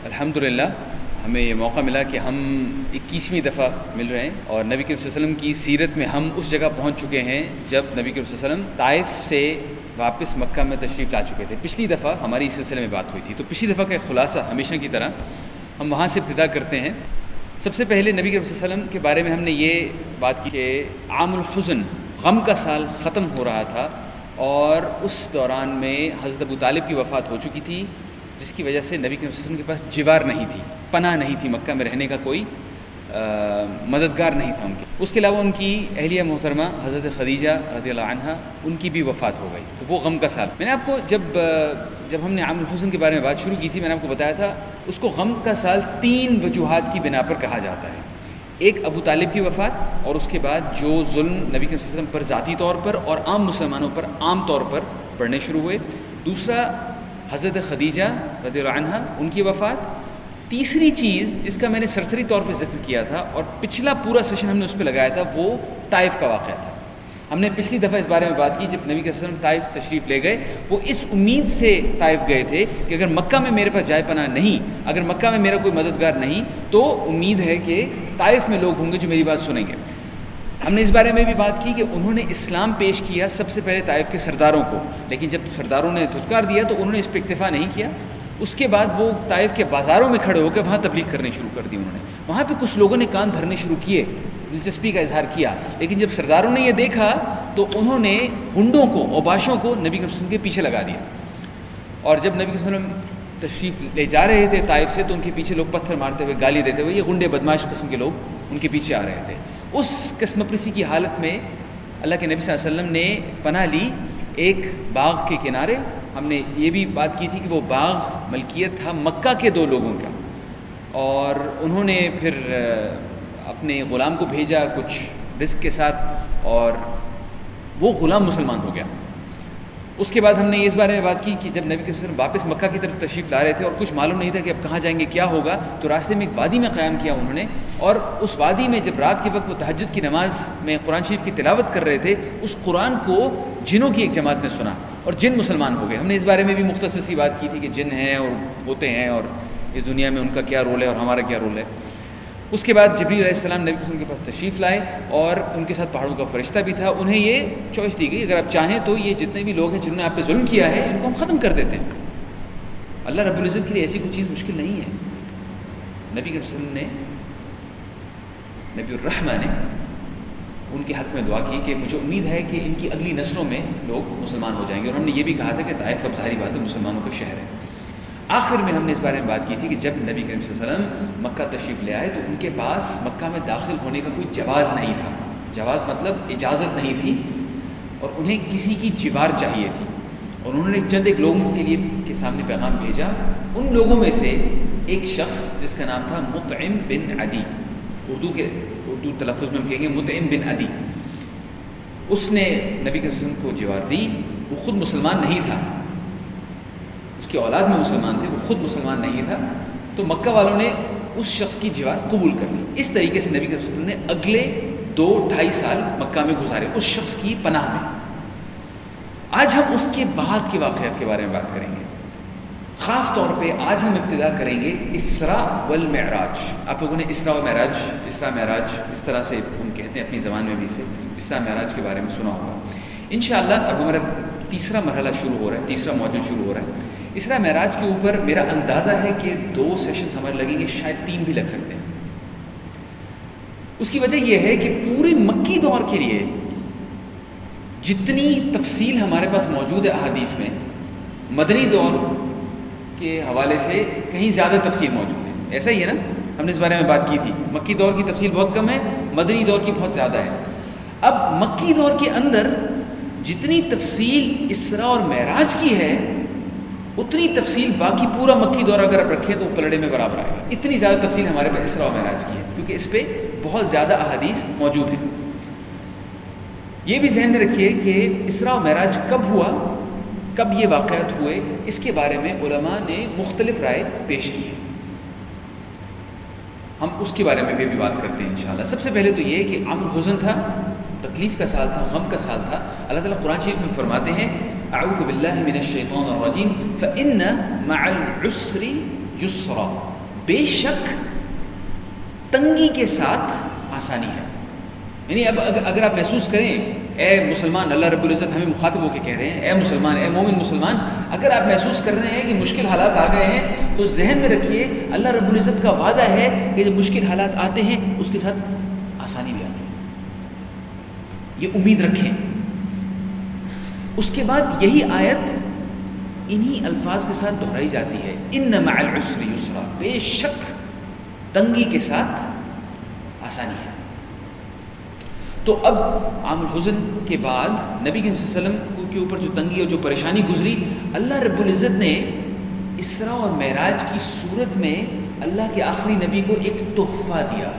الحمدللہ ہمیں یہ موقع ملا کہ ہم 21ویں دفعہ مل رہے ہیں، اور نبی کریم صلی اللہ علیہ وسلم کی سیرت میں ہم اس جگہ پہنچ چکے ہیں جب نبی کریم صلی اللہ علیہ وسلم طائف سے واپس مکہ میں تشریف لا چکے تھے۔ پچھلی دفعہ ہماری اس سلسلے میں بات ہوئی تھی، تو پچھلی دفعہ کا ایک خلاصہ ہمیشہ کی طرح ہم وہاں سے ابتدا کرتے ہیں۔ سب سے پہلے نبی کریم صلی اللہ علیہ وسلم کے بارے میں ہم نے یہ بات کی کہ عام الحزن، غم کا سال ختم ہو رہا تھا، اور اس دوران میں حضرت ابو طالب کی وفات ہو چکی تھی، جس کی وجہ سے نبی کریم صلی اللہ علیہ وسلم کے پاس جوار نہیں تھی، پناہ نہیں تھی، مکہ میں رہنے کا کوئی مددگار نہیں تھا ان کے۔ اس کے علاوہ ان کی اہلیہ محترمہ حضرت خدیجہ رضی اللہ عنہا، ان کی بھی وفات ہو گئی، تو وہ غم کا سال۔ میں نے آپ کو جب ہم نے عام الحزن کے بارے میں بات شروع کی تھی، میں نے آپ کو بتایا تھا اس کو غم کا سال 3 وجوہات کی بنا پر کہا جاتا ہے۔ ایک ابو طالب کی وفات، اور اس کے بعد جو ظلم نبی کریم صلی اللہ علیہ وسلم پر ذاتی طور پر اور عام مسلمانوں پر عام طور پر پڑھنے شروع ہوئے۔ دوسرا حضرت خدیجہ رضی اللہ عنہا، ان کی وفات۔ تیسری چیز جس کا میں نے سرسری طور پہ ذکر کیا تھا، اور پچھلا پورا سیشن ہم نے اس پہ لگایا تھا، وہ طائف کا واقعہ تھا۔ ہم نے پچھلی دفعہ اس بارے میں بات کی، جب نبی صلی اللہ علیہ وسلم طائف تشریف لے گئے، وہ اس امید سے طائف گئے تھے کہ اگر مکہ میں میرے پاس جائے پناہ نہیں، اگر مکہ میں میرا کوئی مددگار نہیں، تو امید ہے کہ طائف میں لوگ ہوں گے جو میری بات سنیں گے۔ ہم نے اس بارے میں بھی بات کی کہ انہوں نے اسلام پیش کیا سب سے پہلے طائف کے سرداروں کو، لیکن جب سرداروں نے دھتکار دیا تو انہوں نے اس پہ اکتفا نہیں کیا۔ اس کے بعد وہ طائف کے بازاروں میں کھڑے ہو کے وہاں تبلیغ کرنی شروع کر دی انہوں نے۔ وہاں پہ کچھ لوگوں نے کان دھرنے شروع کیے، دلچسپی کا اظہار کیا، لیکن جب سرداروں نے یہ دیکھا تو انہوں نے گنڈوں کو، اوباشوں کو نبی صلی اللہ علیہ وسلم کے پیچھے لگا دیا، اور جب نبی صلی اللہ علیہ وسلم تشریف لے جا رہے تھے طائف سے، تو ان کے پیچھے لوگ پتھر مارتے ہوئے، گالی دیتے ہوئے، یہ گنڈے بدماش قسم کے لوگ ان کے پیچھے آ رہے تھے۔ اس قسم پرسی کی حالت میں اللہ کے نبی صلی اللہ علیہ وسلم نے پناہ لی ایک باغ کے کنارے۔ ہم نے یہ بھی بات کی تھی کہ وہ باغ ملکیت تھا مکہ کے 2 لوگوں کا، اور انہوں نے پھر اپنے غلام کو بھیجا کچھ رزق کے ساتھ، اور وہ غلام مسلمان ہو گیا۔ اس کے بعد ہم نے اس بارے میں بات کی کہ جب نبی صلی اللہ علیہ وسلم واپس مکہ کی طرف تشریف لا رہے تھے اور کچھ معلوم نہیں تھا کہ اب کہاں جائیں گے، کیا ہوگا، تو راستے میں ایک وادی میں قیام کیا انہوں نے، اور اس وادی میں جب رات کے وقت وہ تہجد کی نماز میں قرآن شریف کی تلاوت کر رہے تھے، اس قرآن کو جنوں کی ایک جماعت نے سنا، اور جن مسلمان ہو گئے۔ ہم نے اس بارے میں بھی مختصر سی بات کی تھی کہ جن ہیں اور ہوتے ہیں، اور اس دنیا میں ان کا کیا رول ہے اور ہمارا کیا رول ہے۔ اس کے بعد جبریل علیہ السلام نبی صلی اللہ علیہ وسلم کے پاس تشریف لائے، اور ان کے ساتھ پہاڑوں کا فرشتہ بھی تھا۔ انہیں یہ چوائس دی گئی، اگر آپ چاہیں تو یہ جتنے بھی لوگ ہیں جنہوں نے آپ پہ ظلم کیا ہے، ان کو ہم ختم کر دیتے ہیں۔ اللہ رب العزت کے لیے ایسی کوئی چیز مشکل نہیں ہے۔ نبی صلی اللہ علیہ وسلم نے، نبی الرحمہ نے ان کے حق میں دعا کی کہ مجھے امید ہے کہ ان کی اگلی نسلوں میں لوگ مسلمان ہو جائیں گے، اور ہم نے یہ بھی کہا تھا کہ طائف اب ظاہری بات ہے مسلمانوں کا شہر ہے۔ آخر میں ہم نے اس بارے میں بات کی تھی کہ جب نبی کریم صلی اللہ علیہ وسلم مکہ تشریف لے آئے تو ان کے پاس مکہ میں داخل ہونے کا کوئی جواز نہیں تھا۔ جواز مطلب اجازت نہیں تھی، اور انہیں کسی کی جوار چاہیے تھی، اور انہوں نے چند ایک لوگوں کے سامنے پیغام بھیجا۔ ان لوگوں میں سے ایک شخص جس کا نام تھا مطعم بن عدی، اردو تلفظ میں ہم کہیں گے مطعم بن عدی، اس نے نبی کے وسلم کو جوار دی۔ وہ خود مسلمان نہیں تھا، اس کی اولاد میں مسلمان تھے، وہ خود مسلمان نہیں تھا، تو مکہ والوں نے اس شخص کی جوار قبول کر لی۔ اس طریقے سے نبی کے وسلم نے اگلے 2-2.5 سال مکہ میں گزارے اس شخص کی پناہ میں۔ آج ہم اس کے بعد کے واقعات کے بارے میں بات کریں گے، خاص طور پہ آج ہم ابتدا کریں گے اسراء والمعراج۔ آپ لوگوں نے اسراء معراج اس طرح سے ہم کہتے ہیں اپنی زبان میں بھی، اسے اسراء معراج کے بارے میں سنا ہوگا۔ انشاءاللہ اب ہمارا تیسرا مرحلہ شروع ہو رہا ہے، تیسرا موضوع شروع ہو رہا ہے۔ اسراء معراج کے اوپر میرا اندازہ ہے کہ 2 سیشنز ہمارے لگیں گے، شاید 3 بھی لگ سکتے ہیں۔ اس کی وجہ یہ ہے کہ پورے مکی دور کے لیے جتنی تفصیل ہمارے پاس موجود ہے احادیث میں، مدنی دور کے حوالے سے کہیں زیادہ تفصیل موجود ہے۔ ایسا ہی ہے نا، ہم نے اس بارے میں بات کی تھی، مکی دور کی تفصیل بہت کم ہے، مدنی دور کی بہت زیادہ ہے۔ اب مکی دور کے اندر جتنی تفصیل اسراء اور معراج کی ہے، اتنی تفصیل باقی پورا مکی دور اگر آپ رکھیں تو پلڑے میں برابر آئے گا۔ اتنی زیادہ تفصیل ہمارے پاس اسراء و معراج کی ہے، کیونکہ اس پہ بہت زیادہ احادیث موجود ہیں۔ یہ بھی ذہن میں رکھیے کہ اسراء و معراج کب ہوا، کب یہ واقعات ہوئے، اس کے بارے میں علماء نے مختلف رائے پیش کی ہے۔ ہم اس کے بارے میں بھی بات کرتے ہیں انشاءاللہ۔ سب سے پہلے تو یہ کہ عام الحزن تھا، تکلیف کا سال تھا، غم کا سال تھا۔ اللہ تعالیٰ قرآن شریف میں فرماتے ہیں اعوذ باللہ من الشیطان الرجیم فإن مع العسر یسرا، بے شک تنگی کے ساتھ آسانی ہے. یعنی اب اگر آپ محسوس کریں، اے مسلمان، اللہ رب العزت ہمیں مخاطب ہو کے کہہ رہے ہیں، اے مسلمان، اے مومن مسلمان، اگر آپ محسوس کر رہے ہیں کہ مشکل حالات آ گئے ہیں تو ذہن میں رکھیے اللہ رب العزت کا وعدہ ہے کہ جب مشکل حالات آتے ہیں اس کے ساتھ آسانی بھی آتی ہے. یہ امید رکھیں. اس کے بعد یہی آیت انہی الفاظ کے ساتھ دہرائی جاتی ہے، ان مع العسر یسرا، بے شک تنگی کے ساتھ آسانی ہے. تو اب عام الحزن کے بعد نبی کریم صلی اللہ علیہ وسلم کے اوپر جو تنگی اور جو پریشانی گزری، اللہ رب العزت نے اسراء اور معراج کی صورت میں اللہ کے آخری نبی کو ایک تحفہ دیا.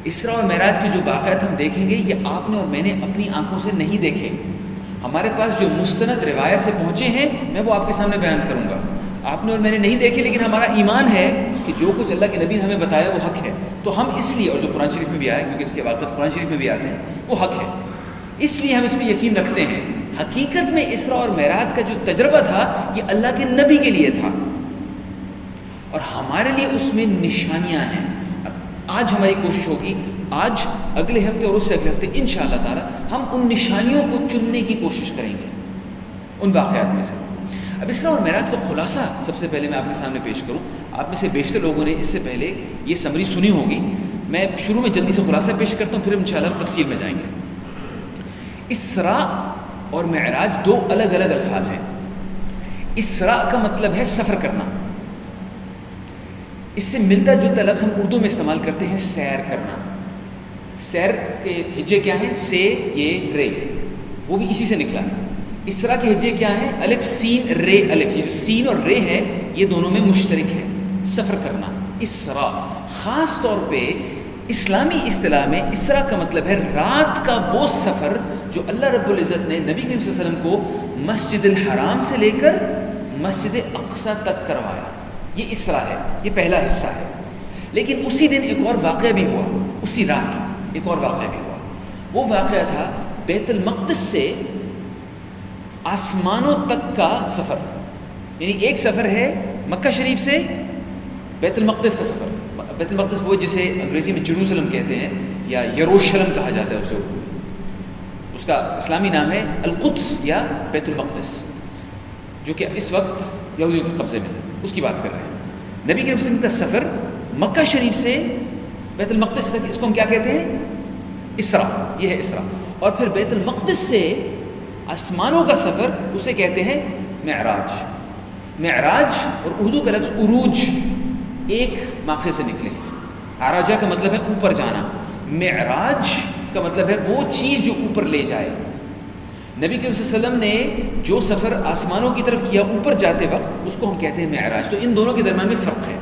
اسراء اور معراج کے جو واقعات ہم دیکھیں گے یہ آپ نے اور میں نے اپنی آنکھوں سے نہیں دیکھے. ہمارے پاس جو مستند روایت سے پہنچے ہیں میں وہ آپ کے سامنے بیان کروں گا. آپ نے اور میں نے نہیں دیکھے، لیکن ہمارا ایمان ہے کہ جو کچھ اللہ کے نبی نے ہمیں بتایا وہ حق ہے. تو ہم اس لیے، اور جو قرآن شریف میں بھی آیا کیونکہ اس کے واقعات قرآن شریف میں بھی آتے ہیں، وہ حق ہے، اس لیے ہم اس پہ یقین رکھتے ہیں. حقیقت میں اسراء اور معراج کا جو تجربہ تھا یہ اللہ کے نبی کے لیے تھا اور ہمارے لیے اس میں نشانیاں ہیں. آج ہماری کوشش ہوگی، آج اگلے ہفتے اور اس سے اگلے ہفتے انشاءاللہ تعالی ہم ان نشانیوں کو چننے کی کوشش کریں گے ان واقعات میں سے. اب اسراء اور معراج کا خلاصہ سب سے پہلے میں آپ کے سامنے پیش کروں. آپ میں سے بیشتر لوگوں نے اس سے پہلے یہ سمری سنی ہوگی. میں شروع میں جلدی سے خلاصہ پیش کرتا ہوں، پھر انشاءاللہ ہم تفصیل میں جائیں گے. اسراء اور معراج دو الگ الگ الفاظ ہیں. اسراء کا مطلب ہے سفر کرنا. اس سے ملتا جلتا لفظ ہم اردو میں استعمال کرتے ہیں سیر کرنا. سیر کے ہجے کیا ہیں؟ سے، یہ، رے، وہ بھی اسی سے نکلا ہے. اسراء کے ہجے کیا ہیں؟ الف سین رے الف. یہ جو سین اور رے ہے یہ دونوں میں مشترک ہے، سفر کرنا. اسراء خاص طور پہ اسلامی اصطلاح میں اسراء کا مطلب ہے رات کا وہ سفر جو اللہ رب العزت نے نبی کریم صلی اللہ علیہ وسلم کو مسجد الحرام سے لے کر مسجد اقصی تک کروایا. یہ اسراء ہے، یہ پہلا حصہ ہے. لیکن اسی دن ایک اور واقعہ بھی ہوا، اسی رات ایک اور واقعہ بھی ہوا. وہ واقعہ تھا بیت المقدس سے آسمانوں تک کا سفر. یعنی ایک سفر ہے مکہ شریف سے بیت المقدس کا سفر. بیت المقدس وہ جسے انگریزی میں جیروسلم کہتے ہیں یا یروشلم کہا جاتا ہے اسے. اس کا اسلامی نام ہے القدس یا بیت المقدس، جو کہ اس وقت یہودیوں کے قبضے میں ہے. اس کی بات کر رہے ہیں. نبی کریم صلی اللہ علیہ وسلم کا سفر مکہ شریف سے بیت المقدس تک، اس کو ہم کیا کہتے ہیں؟ اسراء. یہ ہے اسراء. اور پھر بیت المقدس سے آسمانوں کا سفر اسے کہتے ہیں معراج. معراج اور اردو کا لفظ عروج ایک ماخذ سے نکلے. عراجہ کا مطلب ہے اوپر جانا، معراج کا مطلب ہے وہ چیز جو اوپر لے جائے. نبی کریم صلی اللہ علیہ وسلم نے جو سفر آسمانوں کی طرف کیا اوپر جاتے وقت، اس کو ہم کہتے ہیں معراج. تو ان دونوں کے درمیان میں فرق ہے.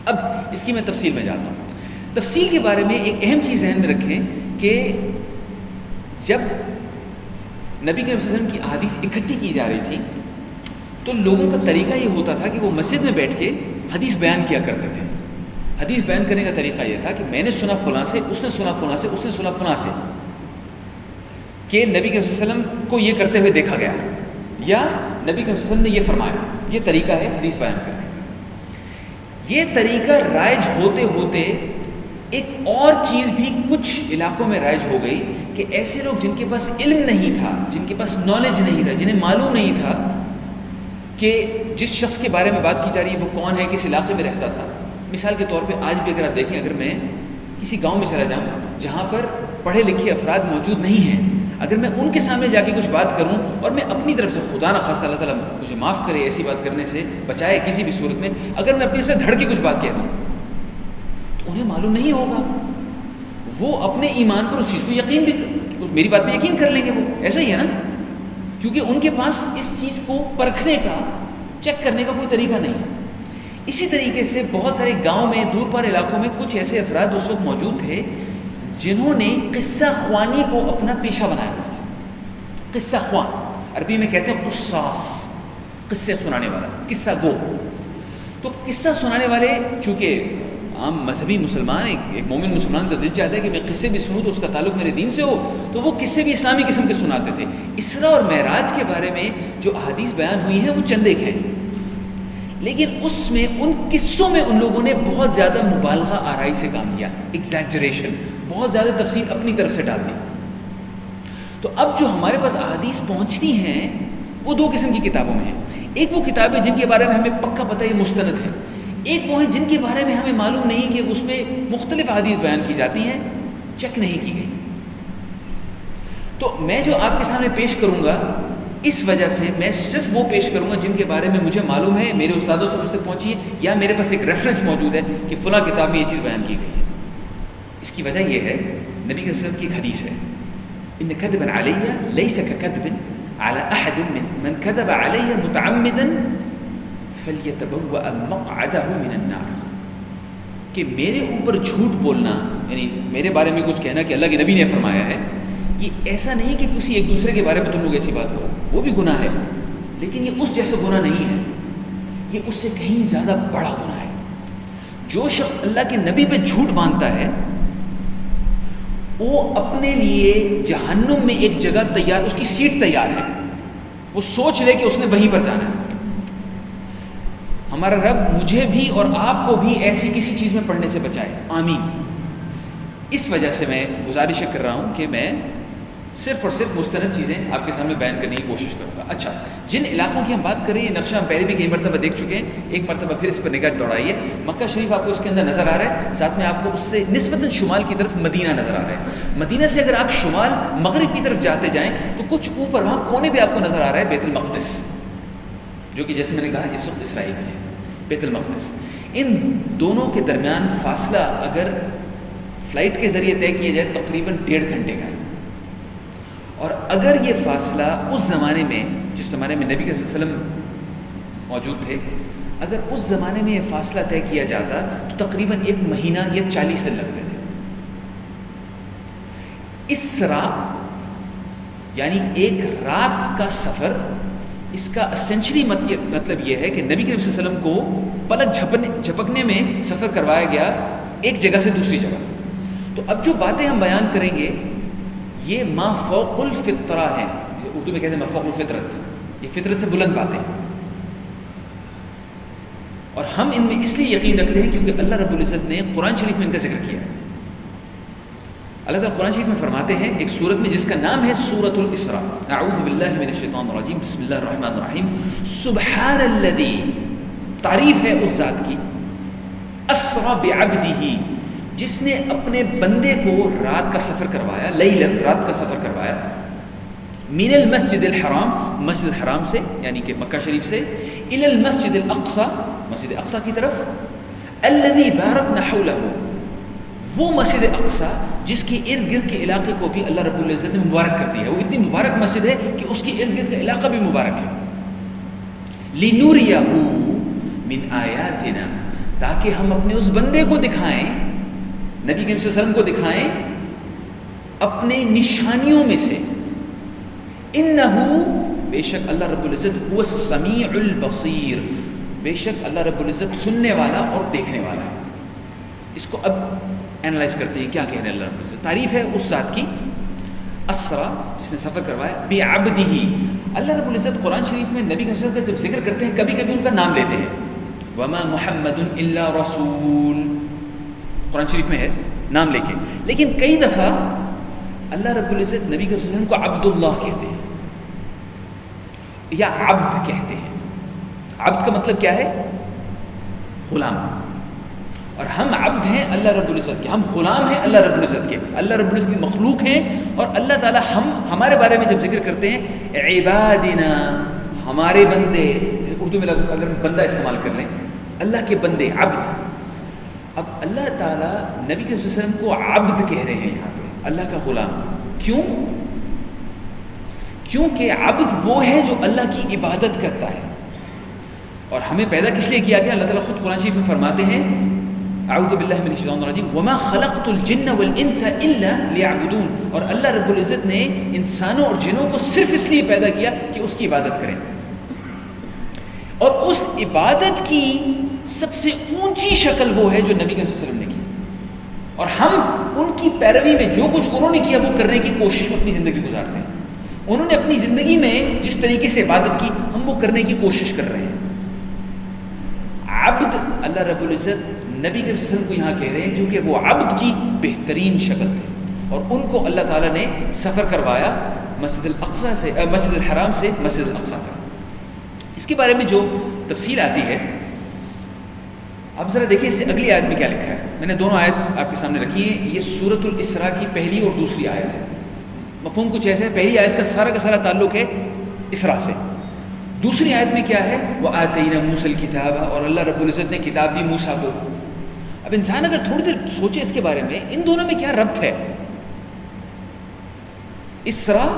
اب اس کی میں تفصیل میں جاتا ہوں. تفصیل کے بارے میں ایک اہم چیز ذہن میں رکھیں کہ جب نبی کریم صلی اللہ علیہ وسلم کی احادیث اکٹھی کی جا رہی تھی تو لوگوں کا طریقہ یہ ہوتا تھا کہ وہ مسجد میں بیٹھ کے حدیث بیان کیا کرتے تھے. حدیث بیان کرنے کا طریقہ یہ تھا کہ میں نے سنا فلاں سے، اس نے سنا فلاں سے، اس نے سنا فلاں سے، کہ نبی کریم صلی اللہ علیہ وسلم کو یہ کرتے ہوئے دیکھا گیا یا نبی کریم صلی اللہ علیہ وسلم نے یہ فرمایا. یہ طریقہ ہے حدیث بیان کرنے کا. یہ طریقہ رائج ہوتے ہوتے ایک اور چیز بھی کچھ علاقوں میں رائج ہو گئی کہ ایسے لوگ جن کے پاس علم نہیں تھا، جن کے پاس نالج نہیں تھا، جنہیں معلوم نہیں تھا کہ جس شخص کے بارے میں بات کی جا رہی ہے وہ کون ہے، کس علاقے میں رہتا تھا. مثال کے طور پہ آج بھی اگر آپ دیکھیں، اگر میں کسی گاؤں میں چلا جاؤں جہاں پر پڑھے لکھے افراد موجود نہیں ہیں، اگر میں ان کے سامنے جا کے کچھ بات کروں اور میں اپنی طرف سے، خدا نخواستہ اللہ تعالیٰ مجھے معاف کرے ایسی بات کرنے سے بچائے کسی بھی صورت میں، اگر میں اپنی سے دھڑ کے کچھ بات کہتا ہوں تو انہیں معلوم نہیں ہوگا. وہ اپنے ایمان پر اس چیز کو یقین بھی، میری بات پہ یقین کر لیں گے. وہ ایسا ہی ہے نا، کیونکہ ان کے پاس اس چیز کو پرکھنے کا، چیک کرنے کا کوئی طریقہ نہیں ہے. اسی طریقے سے بہت سارے گاؤں میں، دور پار علاقوں میں کچھ ایسے افراد اس وقت موجود تھے جنہوں نے قصہ خوانی کو اپنا پیشہ بنایا ہوا تھا. قصہ خوان عربی میں کہتے ہیں قصاص، قصے سنانے والا، قصہ گو. تو قصہ سنانے والے چونکہ عام مذہبی مسلمان، ایک مومن مسلمان کا دل چاہتا ہے کہ میں قصے بھی سنوں تو اس کا تعلق میرے دین سے ہو، تو وہ قصے بھی اسلامی قسم کے سناتے تھے. اسراء اور معراج کے بارے میں جو احادیث بیان ہوئی ہیں وہ چند ایک ہیں، لیکن اس میں ان قصوں میں ان لوگوں نے بہت زیادہ مبالغہ آرائی سے کام کیا، ایگزیجریشن، بہت زیادہ تفصیل اپنی طرف سے ڈال دی. تو اب جو ہمارے پاس احادیث پہنچتی ہیں وہ دو قسم کی کتابوں میں ہیں. ایک وہ کتابیں جن کے بارے میں ہمیں پکا پتہ ہے مستند ہے، ایک وہ ہیں جن کے بارے میں ہمیں معلوم نہیں کہ اس میں مختلف احادیث بیان کی جاتی ہیں، چیک نہیں کی گئی. تو میں جو آپ کے سامنے پیش کروں گا اس وجہ سے میں صرف وہ پیش کروں گا جن کے بارے میں مجھے معلوم ہے، میرے استادوں سے مجھ تک پہنچی ہے، یا میرے پاس ایک ریفرنس موجود ہے کہ فلاں کتاب میں یہ چیز بیان کی گئی ہے. اس کی وجہ یہ ہے، نبی کے وسلم کی ایک حدیث ہے، ان کذبا علی لیس ککذب علی احد من کذب علی متعمدا فلیتبوأ مقعدہ من النار. کہ میرے اوپر جھوٹ بولنا، یعنی میرے بارے میں کچھ کہنا کہ اللہ کے نبی نے فرمایا ہے، یہ ایسا نہیں کہ کسی ایک دوسرے کے بارے میں تم لوگ ایسی بات کرو، وہ بھی گناہ ہے، لیکن یہ اس جیسا گناہ نہیں ہے، یہ اس سے کہیں زیادہ بڑا گناہ ہے. جو شخص اللہ کے نبی پہ جھوٹ باندھتا ہے وہ اپنے لیے جہنم میں ایک جگہ تیار، اس کی سیٹ تیار ہے، وہ سوچ لے کہ اس نے وہیں پر جانا ہے. ہمارا رب مجھے بھی اور آپ کو بھی ایسی کسی چیز میں پڑھنے سے بچائے، آمین. اس وجہ سے میں گزارش کر رہا ہوں کہ میں صرف اور صرف مستند چیزیں آپ کے سامنے بیان کرنے کی کوشش کروں گا. اچھا، جن علاقوں کی ہم بات کر رہے ہیں یہ نقشہ ہم پہلے بھی کئی مرتبہ دیکھ چکے ہیں، ایک مرتبہ پھر اس پر نگاہ دوڑائیے. مکہ شریف آپ کو اس کے اندر نظر آ رہا ہے، ساتھ میں آپ کو اس سے نسبتاً شمال کی طرف مدینہ نظر آ رہا ہے. مدینہ سے اگر آپ شمال مغرب کی طرف جاتے جائیں تو کچھ اوپر وہاں کونے پہ آپ کو نظر آ رہا ہے بیت المقدس، جو کہ جیسے میں نے کہا اس وقت اسرائیل میں ہے، بیت المقدس. ان دونوں کے درمیان فاصلہ اگر فلائٹ کے ذریعے طے کیا جائے تقریباً 1.5 گھنٹے کا ہے. اور اگر یہ فاصلہ اس زمانے میں، جس زمانے میں نبی صلی اللہ علیہ وسلم موجود تھے، اگر اس زمانے میں یہ فاصلہ طے کیا جاتا تو تقریباً 1 مہینہ یا 40 دن لگتے تھے. اسرا یعنی ایک رات کا سفر، اس کا اسینشلی مطلب یہ ہے کہ نبی صلی اللہ علیہ وسلم کو پلک جھپکنے میں سفر کروایا گیا ایک جگہ سے دوسری جگہ. تو اب جو باتیں ہم بیان کریں گے یہ ما فوق الفطرہ ہیں، اردو میں کہتے ہیں ما فوق الفطرت، یہ فطرت سے بلند باتیں ہیں. اور ہم ان میں اس لیے یقین رکھتے ہیں کیونکہ اللہ رب العزت نے قرآن شریف میں ان کا ذکر کیا ہے. اللہ تعالیٰ قرآن شریف میں فرماتے ہیں ایک سورت میں جس کا نام ہے سورۃ الاسراء، اعوذ باللہ من الشیطان الرجیم، بسم اللہ الرحمن الرحیم. سبحان الذی، تعریف ہے اس ذات کی، اسرا بعبدہ، جس نے اپنے بندے کو رات کا سفر کروایا، لیلاً، رات کا سفر کروایا، من المسجد الحرام، مسجد الحرام سے یعنی کہ مکہ شریف سے، الی المسجد الاقصی، مسجد اقصی کی طرف، الذی بارکنا حولہ، وہ مسجد اقصی جس کے ارد گرد کے علاقے کو بھی اللہ رب العزت نے مبارک کر دیا ہے. وہ اتنی مبارک مسجد ہے کہ اس کے ارد گرد کا علاقہ بھی مبارک ہے. لنوریہ من آیاتنا، تاکہ ہم اپنے اس بندے کو دکھائیں، نبی کریم صلی اللہ علیہ وسلم کو دکھائیں اپنے نشانیوں میں سے. انہو، بے شک اللہ رب العزت، هو السمیع البصیر، بے شک اللہ رب العزت سننے والا اور دیکھنے والا ہے. اس کو اب اینالائز کرتے ہیں کیا کہہ رہے ہیں اللہ رب العزت. تعریف ہے اس ذات کی، اسرا، جس نے سفر کروایا، بعبدہ. اللہ رب العزت قرآن شریف میں نبی صلی اللہ علیہ وسلم کا جب ذکر کرتے ہیں کبھی کبھی ان کا نام لیتے ہیں، وما محمد الا رسول، قرآن شریف میں ہے نام لے کے. لیکن کئی دفعہ اللہ رب العزت نبی صلی اللہ علیہ وسلم کو عبداللہ کہتے ہیں یا عبد کہتے ہیں. عبد کا مطلب کیا ہے؟ غلام. اور ہم عبد ہیں اللہ رب العزت کے، ہم غلام ہیں اللہ رب العزت کے، اللہ رب العزت کی مخلوق ہیں. اور اللہ تعالیٰ ہمارے بارے میں جب ذکر کرتے ہیں عبادنا، ہمارے بندے، اردو میں لفظ اگر بندہ استعمال کر لیں، اللہ کے بندے، عبد. اب اللہ تعالیٰ نبی صلی اللہ علیہ وسلم کو عبد کہہ رہے ہیں یہاں پہ، اللہ کا غلام. کیوں؟ کیونکہ عبد وہ ہے جو اللہ کی عبادت کرتا ہے. اور ہمیں پیدا کس لیے کیا گیا؟ اللہ تعالیٰ خود قرآن شریف میں فرماتے ہیں، اعوذ باللہ من الشیطان الرجیم، وما خلقت الجن والانس الا لیعبدون. اور اللہ رب العزت نے انسانوں اور جنوں کو صرف اس لیے پیدا کیا کہ اس کی عبادت کریں. اور اس عبادت کی سب سے اونچی شکل وہ ہے جو نبی صلی اللہ علیہ وسلم نے کی. اور ہم ان کی پیروی میں جو کچھ انہوں نے کیا وہ کرنے کی کوشش میں اپنی زندگی گزارتے ہیں. انہوں نے اپنی زندگی میں جس طریقے سے عبادت کی ہم وہ کرنے کی کوشش کر رہے ہیں. اللہ رب العزت نبی کے وسلم کو یہاں کہہ رہے ہیں جو کہ وہ عبد کی بہترین شکل تھے، اور ان کو اللہ تعالیٰ نے سفر کروایا مسجد الاقصی سے مسجد الحرام سے مسجد الاقصی کا۔ اس کے بارے میں جو تفصیل آتی ہے اب ذرا دیکھیں، اس سے اگلی آیت میں کیا لکھا ہے۔ میں نے دونوں آیت آپ کے سامنے رکھی ہیں، یہ سورۃ الاسراء کی پہلی اور دوسری آیت ہے۔ مفہوم کچھ ایسا ہے، پہلی آیت کا سارا تعلق ہے اسراء سے، دوسری آیت میں کیا ہے، وَآتَيْنَا مُوسَى الْكِتَابَ، اور اللہ رب العزت نے کتاب دی موسیٰ کو۔ اب انسان اگر تھوڑی دیر سوچے اس کے بارے میں، ان دونوں میں کیا ربط ہے؟ اسراء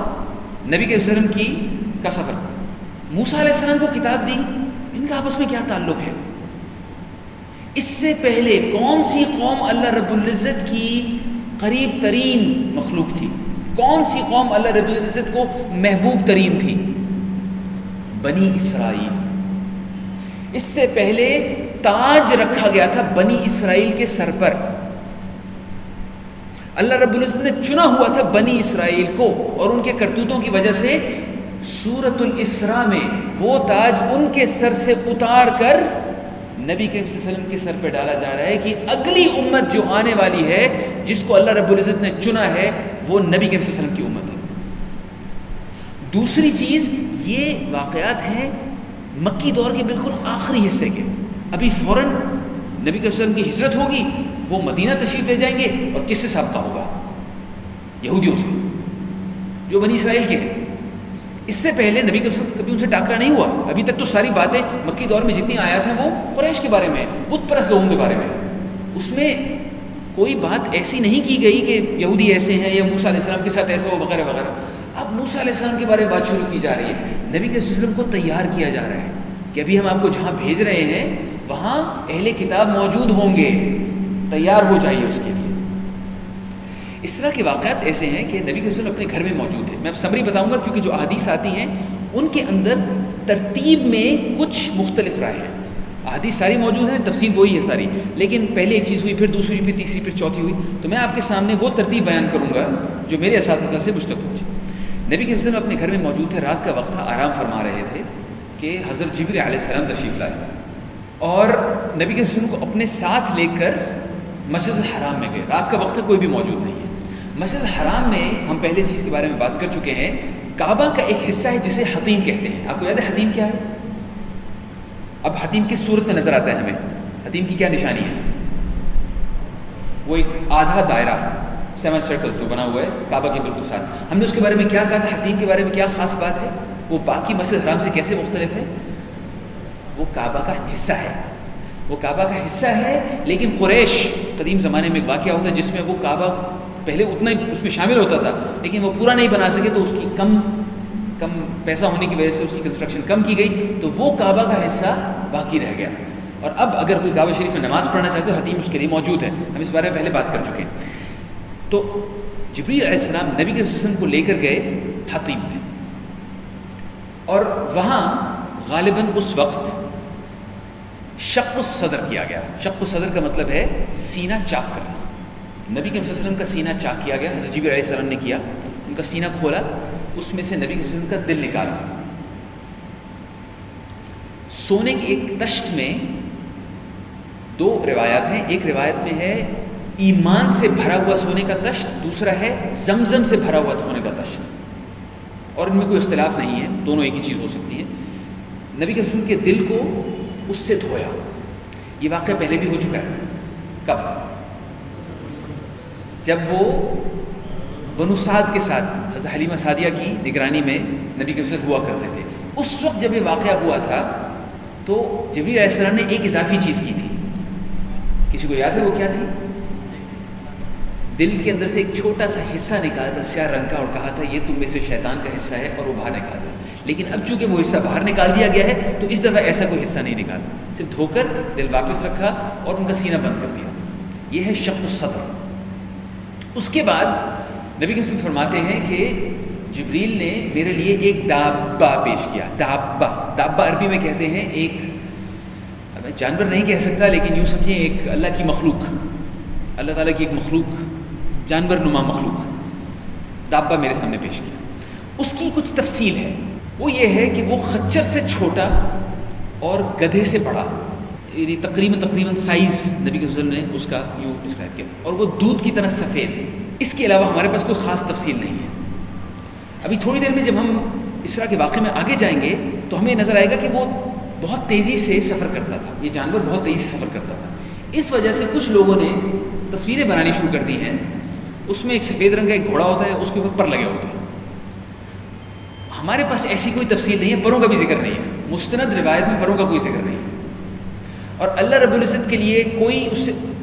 نبی کے وسلم کا سفر، موسیٰ علیہ السلام کو کتاب دی، ان کا آپس میں کیا تعلق ہے؟ اس سے پہلے کون سی قوم اللہ رب العزت کی قریب ترین مخلوق تھی؟ کون سی قوم اللہ رب العزت کو محبوب ترین تھی؟ بنی اسرائیل۔ اس سے پہلے تاج رکھا گیا تھا بنی اسرائیل کے سر پر، اللہ رب العزت نے چنا ہوا تھا بنی اسرائیل کو، اور ان کے کرتوتوں کی وجہ سے سورۃ الاسراء میں وہ تاج ان کے سر سے اتار کر نبی کریم صلی اللہ علیہ وسلم کے سر پہ ڈالا جا رہا ہے کہ اگلی امت جو آنے والی ہے جس کو اللہ رب العزت نے چنا ہے وہ نبی کریم صلی اللہ علیہ وسلم کی امت ہے۔ دوسری چیز، یہ واقعات ہیں مکی دور کے بالکل آخری حصے کے، ابھی فوراً نبی کریم صلی اللہ علیہ وسلم کی ہجرت ہوگی، وہ مدینہ تشریف لے جائیں گے، اور کس سے سابقہ ہوگا؟ یہودیوں سے جو بنی اسرائیل کے ہیں۔ اس سے پہلے نبی کے کبھی ان سے ٹاکرا نہیں ہوا، ابھی تک تو ساری باتیں مکی دور میں جتنی آیات ہیں وہ قریش کے بارے میں، بت پرست لوگوں کے بارے میں، اس میں کوئی بات ایسی نہیں کی گئی کہ یہودی ایسے ہیں یا موسیٰ علیہ السلام کے ساتھ ایسا ہو وغیرہ وغیرہ۔ اب موسیٰ علیہ السلام کے بارے میں بات شروع کی جا رہی ہے، نبی کے وسلم کو تیار کیا جا رہا ہے کہ ابھی ہم آپ کو جہاں بھیج رہے ہیں وہاں اہل کتاب موجود ہوں گے، تیار ہو جائیے اس کے لیے۔ اس طرح کے واقعات ایسے ہیں کہ نبی کے وسلم اپنے گھر میں موجود ہے۔ میں اب سمری بتاؤں گا کیونکہ جو احادیث آتی ہیں ان کے اندر ترتیب میں کچھ مختلف رائے ہیں، احادیث ساری موجود ہیں، تفصیل وہی ہے ساری، لیکن پہلے ایک چیز ہوئی، پھر دوسری، پھر تیسری، پھر چوتھی ہوئی، تو میں آپ کے سامنے وہ ترتیب بیان کروں گا جو میرے اساتذہ سے مجھ تک پہنچی۔ نبی کے وسلم اپنے گھر میں موجود تھے، رات کا وقت تھا، آرام فرما رہے تھے کہ حضرت جبریل علیہ السلام تشریف لائے، اور نبی کے وسلم کو اپنے ساتھ لے کر مسجد الحرام میں گئے۔ رات کا وقت ہے، کوئی بھی موجود نہیں ہے۔ مسجد الحرام میں ہم پہلے چیز کے بارے میں بات کر چکے ہیں، کعبہ کا ایک حصہ ہے جسے حتیم کہتے ہیں۔ آپ کو یاد ہے حتیم کیا ہے؟ اب حتیم کس صورت میں نظر آتا ہے ہمیں؟ حتیم کی کیا نشانی ہے؟ وہ ایک آدھا دائرہ، سیون سرکل جو بنا ہوا ہے کعبہ کے بالکل ساتھ۔ ہم نے اس کے بارے میں کیا کہا تھا؟ حتیم کے بارے میں کیا خاص بات ہے؟ وہ باقی مسجد حرام سے کیسے مختلف ہے؟ وہ کعبہ کا حصہ ہے، وہ کعبہ کا حصہ ہے، لیکن قریش قدیم زمانے میں ایک واقعہ ہوتا ہے جس میں وہ کعبہ پہلے اتنا ہی اس میں شامل ہوتا تھا، لیکن وہ پورا نہیں بنا سکے تو اس کی کم پیسہ ہونے کی وجہ سے اس کی کنسٹرکشن کم کی گئی، تو وہ کعبہ کا حصہ باقی رہ گیا۔ اور اب اگر کوئی کعبہ شریف میں نماز پڑھنا چاہتے تو حتیم اس کے لیے موجود ہے، ہم اس بارے میں پہلے بات کر چکے ہیں۔ تو جبریل علیہ السلام نبی کے وسلم کو لے کر گئے حتیم میں، اور وہاں غالباً اس وقت شق الصدر کیا گیا۔ شق الصدر کا مطلب ہے سینہ چاک کرنا۔ نبی کے وسلم کا سینہ چاک کیا گیا، حضرت جبریل علیہ السلام نے کیا، ان کا سینہ کھولا، اس میں سے نبی کے وسلم کا دل نکالا۔ سونے کی ایک تشت میں دو روایات ہیں، ایک روایت میں ہے ایمان سے بھرا ہوا سونے کا تشت، دوسرا ہے زمزم سے بھرا ہوا سونے کا تشت، اور ان میں کوئی اختلاف نہیں ہے، دونوں ایک ہی چیز ہو سکتی ہے۔ نبی کے وسلم کے دل کو اس سے دھویا۔ یہ واقعہ پہلے بھی ہو چکا ہے، کب؟ جب وہ بنو سعد کے ساتھ حضرت حلیمہ سعدیہ کی نگرانی میں نبی کے وسلم ہوا کرتے تھے، اس وقت جب یہ واقعہ ہوا تھا تو جبریل علیہ السلام نے ایک اضافی چیز کی تھی، کسی کو یاد ہے وہ کیا تھی؟ دل کے اندر سے ایک چھوٹا سا حصہ نکالا تھا سیاہ رنگ کا، اور کہا تھا یہ تم میں سے شیطان کا حصہ ہے اور وہ باہر نکال دیا۔ لیکن اب چونکہ وہ حصہ باہر نکال دیا گیا ہے تو اس دفعہ ایسا کوئی حصہ نہیں نکالا، صرف دھو کر دل واپس رکھا اور ان کا سینہ بند کر دیا۔ یہ ہے شق الصدر۔ اس کے بعد نبی کے وسلم فرماتے ہیں کہ جبریل نے میرے لیے ایک دابہ پیش کیا۔ دابہ عربی میں کہتے ہیں ایک، میں جانور نہیں کہہ سکتا لیکن یوں سمجھیں ایک اللہ کی مخلوق، اللہ تعالیٰ کی ایک مخلوق، جانور نما مخلوق، دابہ میرے سامنے پیش کیا۔ اس کی کچھ تفصیل ہے، وہ یہ ہے کہ وہ خچر سے چھوٹا اور گدھے سے بڑا، یعنی تقریباً سائز نبی کے وسلم نے اس کا یوں ڈسکرائب کیا، اور وہ دودھ کی طرح سفید. اس کے علاوہ ہمارے پاس کوئی خاص تفصیل نہیں ہے. ابھی تھوڑی دیر میں جب ہم اسراء کے واقعے میں آگے جائیں گے تو ہمیں نظر آئے گا کہ وہ بہت تیزی سے سفر کرتا تھا، یہ جانور بہت تیزی سے سفر کرتا تھا. اس وجہ سے کچھ لوگوں نے تصویریں بنانی شروع کر دی ہیں. اس میں ایک سفید رنگ کا ایک گھوڑا ہوتا ہے، اس کے اوپر پر لگے ہوتے ہیں. ہمارے پاس ایسی کوئی تفصیل نہیں ہے، پروں کا بھی ذکر نہیں ہے، مستند روایت میں پروں کا کوئی ذکر نہیں ہے. اور اللہ رب العزت کے لیے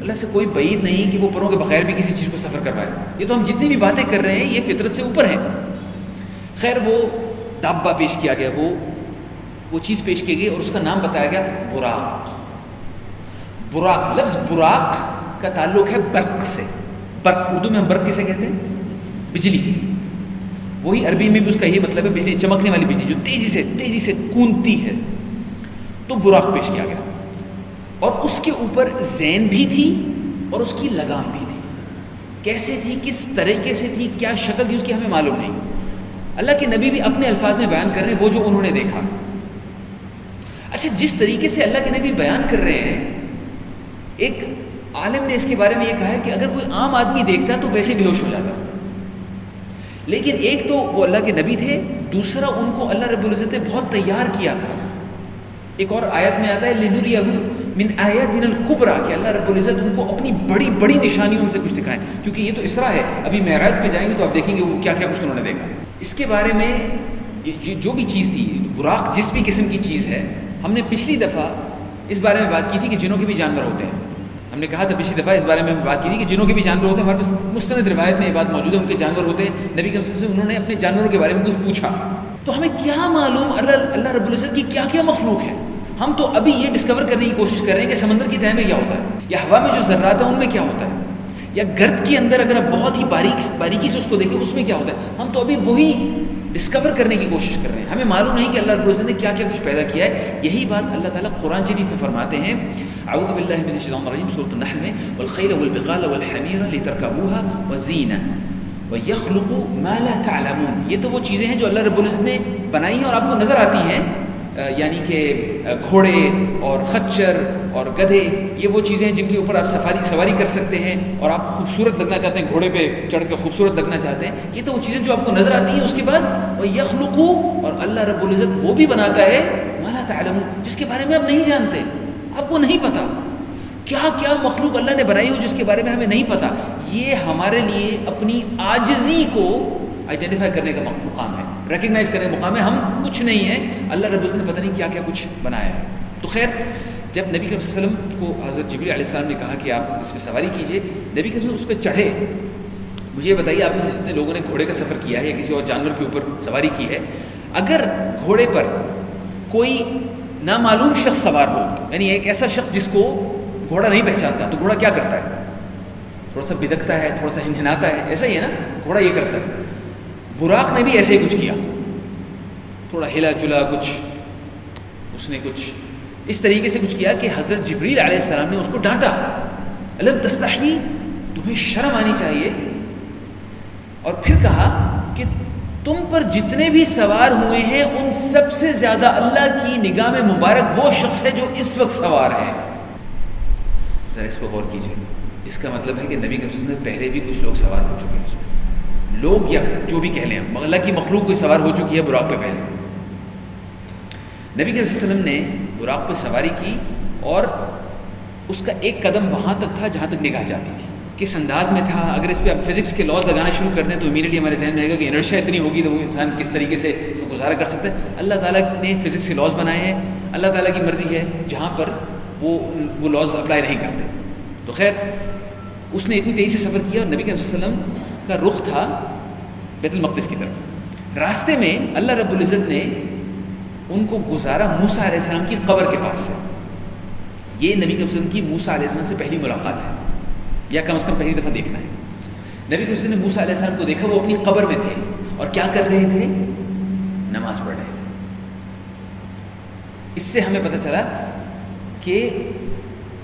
اللہ سے کوئی بعید نہیں کہ وہ پروں کے بغیر بھی کسی چیز کو سفر کروائے. یہ تو ہم جتنی بھی باتیں کر رہے ہیں یہ فطرت سے اوپر ہے. خیر وہ دابہ پیش کیا گیا، وہ چیز پیش کی گئی اور اس کا نام بتایا گیا براق. براق، لفظ براق کا تعلق ہے برق سے. برق اردو میں ہم برق کسے کہتے ہیں؟ بجلی. وہی عربی میں بھی اس کا یہی مطلب ہے، بجلی، چمکنے والی بجلی جو تیزی سے کونتی ہے. تو براق پیش کیا گیا اور اس کے اوپر زین بھی تھی اور اس کی لگام بھی تھی. کیسے تھی، کس طریقے سے تھی، کیا شکل تھی اس کی ہمیں معلوم نہیں. اللہ کے نبی بھی اپنے الفاظ میں بیان کر رہے ہیں وہ جو انہوں نے دیکھا. اچھا، جس طریقے سے اللہ کے نبی بیان کر رہے ہیں، ایک عالم نے اس کے بارے میں یہ کہا ہے کہ اگر کوئی عام آدمی دیکھتا تو ویسے بے ہوش ہو جاتا. لیکن ایک تو وہ اللہ کے نبی تھے، دوسرا ان کو اللہ رب العزت نے بہت تیار کیا تھا. ایک اور آیت میں آتا ہے لِنُرِيَهُ مِنْ آیَاتِنَا الْكُبْرَى کہ اللہ رب العزت ان کو اپنی بڑی بڑی نشانیوں میں سے کچھ دکھائیں. کیونکہ یہ تو اسراء ہے، ابھی معراج میں جائیں گے تو آپ دیکھیں گے وہ کیا کیا کچھ انہوں نے دیکھا. اس کے بارے میں جو بھی چیز تھی، براق جس بھی قسم کی چیز ہے، ہم نے پچھلی دفعہ اس بارے میں بات کی تھی کہ جنوں کے بھی جانور ہوتے ہیں. ہم نے کہا تھا پچھلی دفعہ اس بارے میں بات کی تھی کہ جنوں کے بھی جانور ہوتے ہیں. ہمارے پاس مستند روایت میں یہ بات موجود ہے، ان کے جانور ہوتے ہیں. نبی کے سے انہوں نے اپنے جانوروں کے بارے میں کچھ پوچھا تو ہمیں کیا معلوم اللہ رب العزت کی کیا کیا مخلوق ہے. ہم تو ابھی یہ ڈسکور کرنے کی کوشش کر رہے ہیں کہ سمندر کی تہہ میں کیا ہوتا ہے، یا ہوا میں جو ذرات ہیں ان میں کیا ہوتا ہے، یا گرد کے اندر اگر آپ بہت ہی باریکی سے اس کو دیکھیں اس میں کیا ہوتا ہے. ہم تو ابھی وہی ڈسکور کرنے کی کوشش کر رہے ہیں. ہمیں معلوم نہیں کہ اللہ رب العزت نے کیا کیا کچھ پیدا کیا ہے. یہی بات اللہ تعالیٰ قرآن شریف میں فرماتے ہیں، اعوذ باللہ من الشیطان الرجیم، سورۃ النحل میں، والخیل والبغال والحمیر لترکبوها وزینہ ویخلق ما لا تعلمون. یہ تو وہ چیزیں ہیں جو اللہ رب العزت نے بنائی ہیں اور آپ کو نظر آتی ہیں، یعنی کہ گھوڑے اور خچر اور گدھے، یہ وہ چیزیں ہیں جن کے اوپر آپ سواری کر سکتے ہیں اور آپ خوبصورت لگنا چاہتے ہیں، گھوڑے پہ چڑھ کے خوبصورت لگنا چاہتے ہیں. یہ تو وہ چیزیں جو آپ کو نظر آتی ہیں. اس کے بعد وَيَخْلُقُ، اور اللہ رب العزت وہ بھی بناتا ہے مَا لَا تَعْلَمُونَ، جس کے بارے میں آپ نہیں جانتے، آپ کو نہیں پتا. کیا کیا مخلوق اللہ نے بنائی ہو جس کے بارے میں ہمیں نہیں پتا. یہ ہمارے لیے اپنی عاجزی کو آئیڈینٹیفائی کرنے کا مقام ہے، ریکگنائز کرنے کا مقام ہے. ہم کچھ نہیں ہیں، اللہ رب العزت نے پتہ نہیں کیا کیا کچھ بنایا ہے. تو خیر، جب نبی کریم صلی اللہ علیہ وسلم کو حضرت جبریل علیہ السلام نے کہا کہ آپ اس پہ سواری کیجئے، نبی کریم اس پہ چڑھے. مجھے یہ بتائیے، آپ میں سے جتنے لوگوں نے گھوڑے کا سفر کیا ہے یا کسی اور جانور کے اوپر سواری کی ہے، اگر گھوڑے پر کوئی نامعلوم شخص سوار ہو، یعنی ایک ایسا شخص جس کو گھوڑا نہیں پہچانتا، تو گھوڑا کیا کرتا ہے؟ تھوڑا سا بدکتا ہے، تھوڑا سا ہنہناتا ہے. ایسا ہی ہے نا، گھوڑا یہ کرتا ہے. براق نے بھی ایسے ہی کچھ کیا، تھوڑا ہلا جلا کچھ، اس نے کچھ اس طریقے سے کچھ کیا کہ حضرت جبریل علیہ السلام نے اس کو ڈانٹا. الم تستحی، تمہیں شرم آنی چاہیے. اور پھر کہا کہ تم پر جتنے بھی سوار ہوئے ہیں ان سب سے زیادہ اللہ کی نگاہ میں مبارک وہ شخص ہے جو اس وقت سوار ہے. ذرا اس پہ غور کیجیے. اس کا مطلب ہے کہ نبی کے وسلم پہلے بھی کچھ لوگ سوار ہو چکے ہیں اس میں، لوگ یا جو بھی کہہ لیں، اللہ کی مخلوق کوئی سوار ہو چکی ہے براق پہ پہلے. نبی کے وسلم نے براق پہ سواری کی اور اس کا ایک قدم وہاں تک تھا جہاں تک نگاہ جاتی تھی. کس انداز میں تھا؟ اگر اس پہ آپ فزکس کے لاز لگانا شروع کر دیں تو امیڈیٹلی ہمارے ذہن میں آئے گا کہ انرشیا اتنی ہوگی تو وہ انسان کس طریقے سے گزارا کر سکتا ہے. اللہ تعالیٰ نے فزکس کے لاز بنائے ہیں، اللہ تعالیٰ کی مرضی ہے جہاں پر وہ لاز اپلائی نہیں کرتے. تو خیر، اس نے اتنی تیزی سے سفر کیا اور نبی کے وسلم کا رخ تھا بیت المقدس کی طرف. راستے میں اللہ رب العزت نے ان کو گزارا موسیٰ علیہ السلام کی قبر کے پاس سے. یہ نبی کے وسلم کی موسیٰ علیہ السلام سے پہلی ملاقات ہے، یا کم از کم پہلی دفعہ دیکھنا ہے. نبی کے وسلم نے موسیٰ علیہ السلام کو دیکھا، وہ اپنی قبر میں تھے اور کیا کر رہے تھے؟ نماز پڑھ رہے تھے. اس سے ہمیں پتہ چلا کہ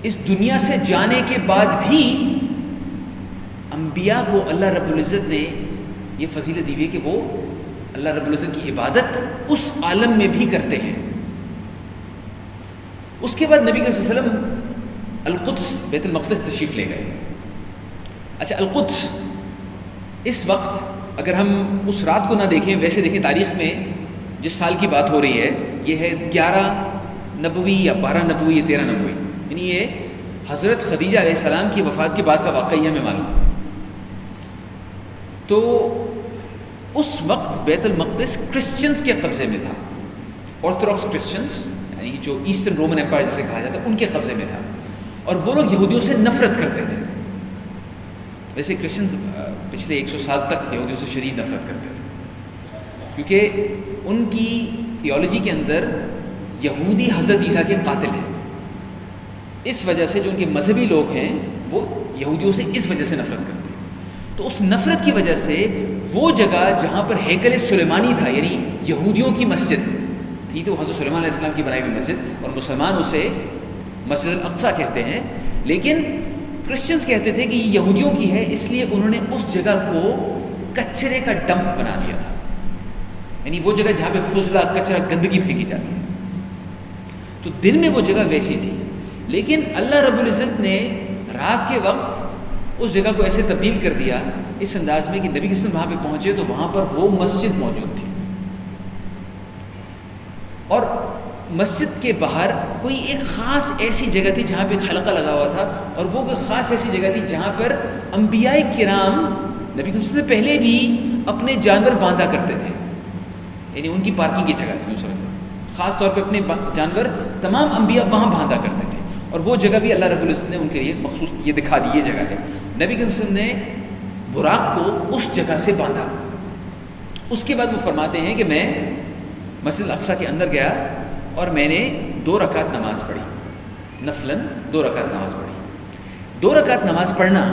اس دنیا سے جانے کے بعد بھی انبیاء کو اللہ رب العزت نے یہ فضیلت دی ہوئی کہ وہ اللہ رب العزت کی عبادت اس عالم میں بھی کرتے ہیں. اس کے بعد نبی صلی اللہ علیہ وسلم القدس بیت المقدس تشریف لے گئے. اچھا القدس اس وقت اگر ہم اس رات کو نہ دیکھیں، ویسے دیکھیں تاریخ میں جس سال کی بات ہو رہی ہے یہ ہے 11 نبوی یا 12 نبوی یا 13 نبوی، یعنی یہ حضرت خدیجہ علیہ السلام کی وفات کے بعد کا واقعہ ہمیں معلوم ہے. تو اس وقت بیت المقدس کرسچنز کے قبضے میں تھا، آرتھوڈاکس کرسچنز یعنی جو ایسٹرن رومن ایمپائر جسے کہا جاتا ہے ان کے قبضے میں تھا، اور وہ لوگ یہودیوں سے نفرت کرتے تھے. ویسے کرسچنز پچھلے 100 سال تک یہودیوں سے شدید نفرت کرتے تھے، کیونکہ ان کی تھیولوجی کے اندر یہودی حضرت عیسیٰ کے قاتل ہیں. اس وجہ سے جو ان کے مذہبی لوگ ہیں وہ یہودیوں سے اس وجہ سے نفرت کرتے ہیں. تو اس نفرت کی وجہ سے وہ جگہ جہاں پر ہیکل سلیمانی تھا، یعنی یہودیوں کی مسجد تھی، تو حضرت سلیمان علیہ السلام کی بنائی ہوئی مسجد، اور مسلمان اسے مسجد الاقصیٰ کہتے ہیں، لیکن کرسچنز کہتے تھے کہ یہ یہودیوں کی ہے، اس لیے انہوں نے اس جگہ کو کچرے کا ڈمپ بنا دیا تھا، یعنی وہ جگہ جہاں پہ فضلہ کچرا گندگی پھینکی جاتی ہے. تو دن میں وہ جگہ ویسی تھی، لیکن اللہ رب العزت نے رات کے وقت اس جگہ کو ایسے تبدیل کر دیا اس انداز میں کہ نبی کے وہاں پہ پہنچے تو وہاں پر وہ مسجد موجود تھی، اور مسجد کے باہر کوئی ایک خاص ایسی جگہ تھی جہاں پہ ایک حلقہ لگا ہوا تھا، اور وہ کوئی خاص ایسی جگہ تھی جہاں پر انبیاء کرام نبی کے سے پہلے بھی اپنے جانور باندھا کرتے تھے، یعنی ان کی پارکنگ کی جگہ تھی. خاص طور پہ اپنے جانور تمام انبیاء وہاں باندھا کرتے تھے، اور وہ جگہ بھی اللہ رب العزت نے ان کے لیے مخصوص یہ دکھا دی، یہ جگہ ہے. نبی کے وسلم نے براق کو اس جگہ سے باندھا. اس کے بعد وہ فرماتے ہیں کہ میں مسجد الاقصیٰ کے اندر گیا اور میں نے 2 رکعت نماز پڑھی، نفلاً 2 رکعت نماز پڑھی. 2 رکعت نماز پڑھنا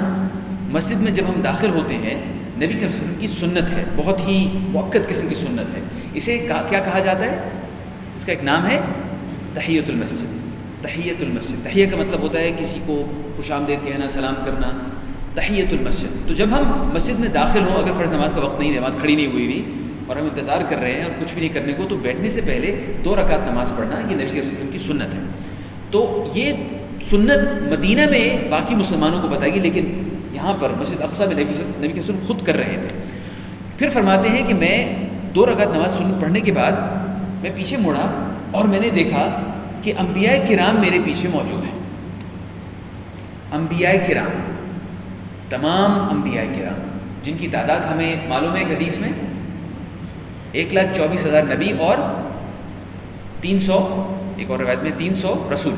مسجد میں جب ہم داخل ہوتے ہیں نبی کے وسلم کی سنت ہے، بہت ہی مؤکد قسم کی سنت ہے. اسے کیا کہا جاتا ہے؟ اس کا ایک نام ہے تحیۃ المسجد. تحیۃ المسجد، تحیہ کا مطلب ہوتا ہے کسی کو خوش آمدید کہنا، سلام کرنا. تحیۃ المسجد. تو جب ہم مسجد میں داخل ہوں، اگر فرض نماز کا وقت نہیں ہے، نماز کھڑی نہیں ہوئی ہوئی اور ہم انتظار کر رہے ہیں اور کچھ بھی نہیں کرنے کو، تو بیٹھنے سے پہلے 2 رکعت نماز پڑھنا یہ نبی کے وسلم کی سنت ہے. تو یہ سنت مدینہ میں باقی مسلمانوں کو بتائی گئی، لیکن یہاں پر مسجد اقصیٰ میں نبی کے وسلم خود کر رہے تھے. پھر فرماتے ہیں کہ میں 2 رکعت نماز سنت پڑھنے کے بعد میں پیچھے مڑا اور میں نے دیکھا کہ انبیاء کرام میرے پیچھے موجود ہیں. انبیاء کرام، تمام انبیاء کرام جن کی تعداد ہمیں معلوم ہے حدیث میں 1,24,000 نبی اور 300، ایک اور روایت میں 300 رسول،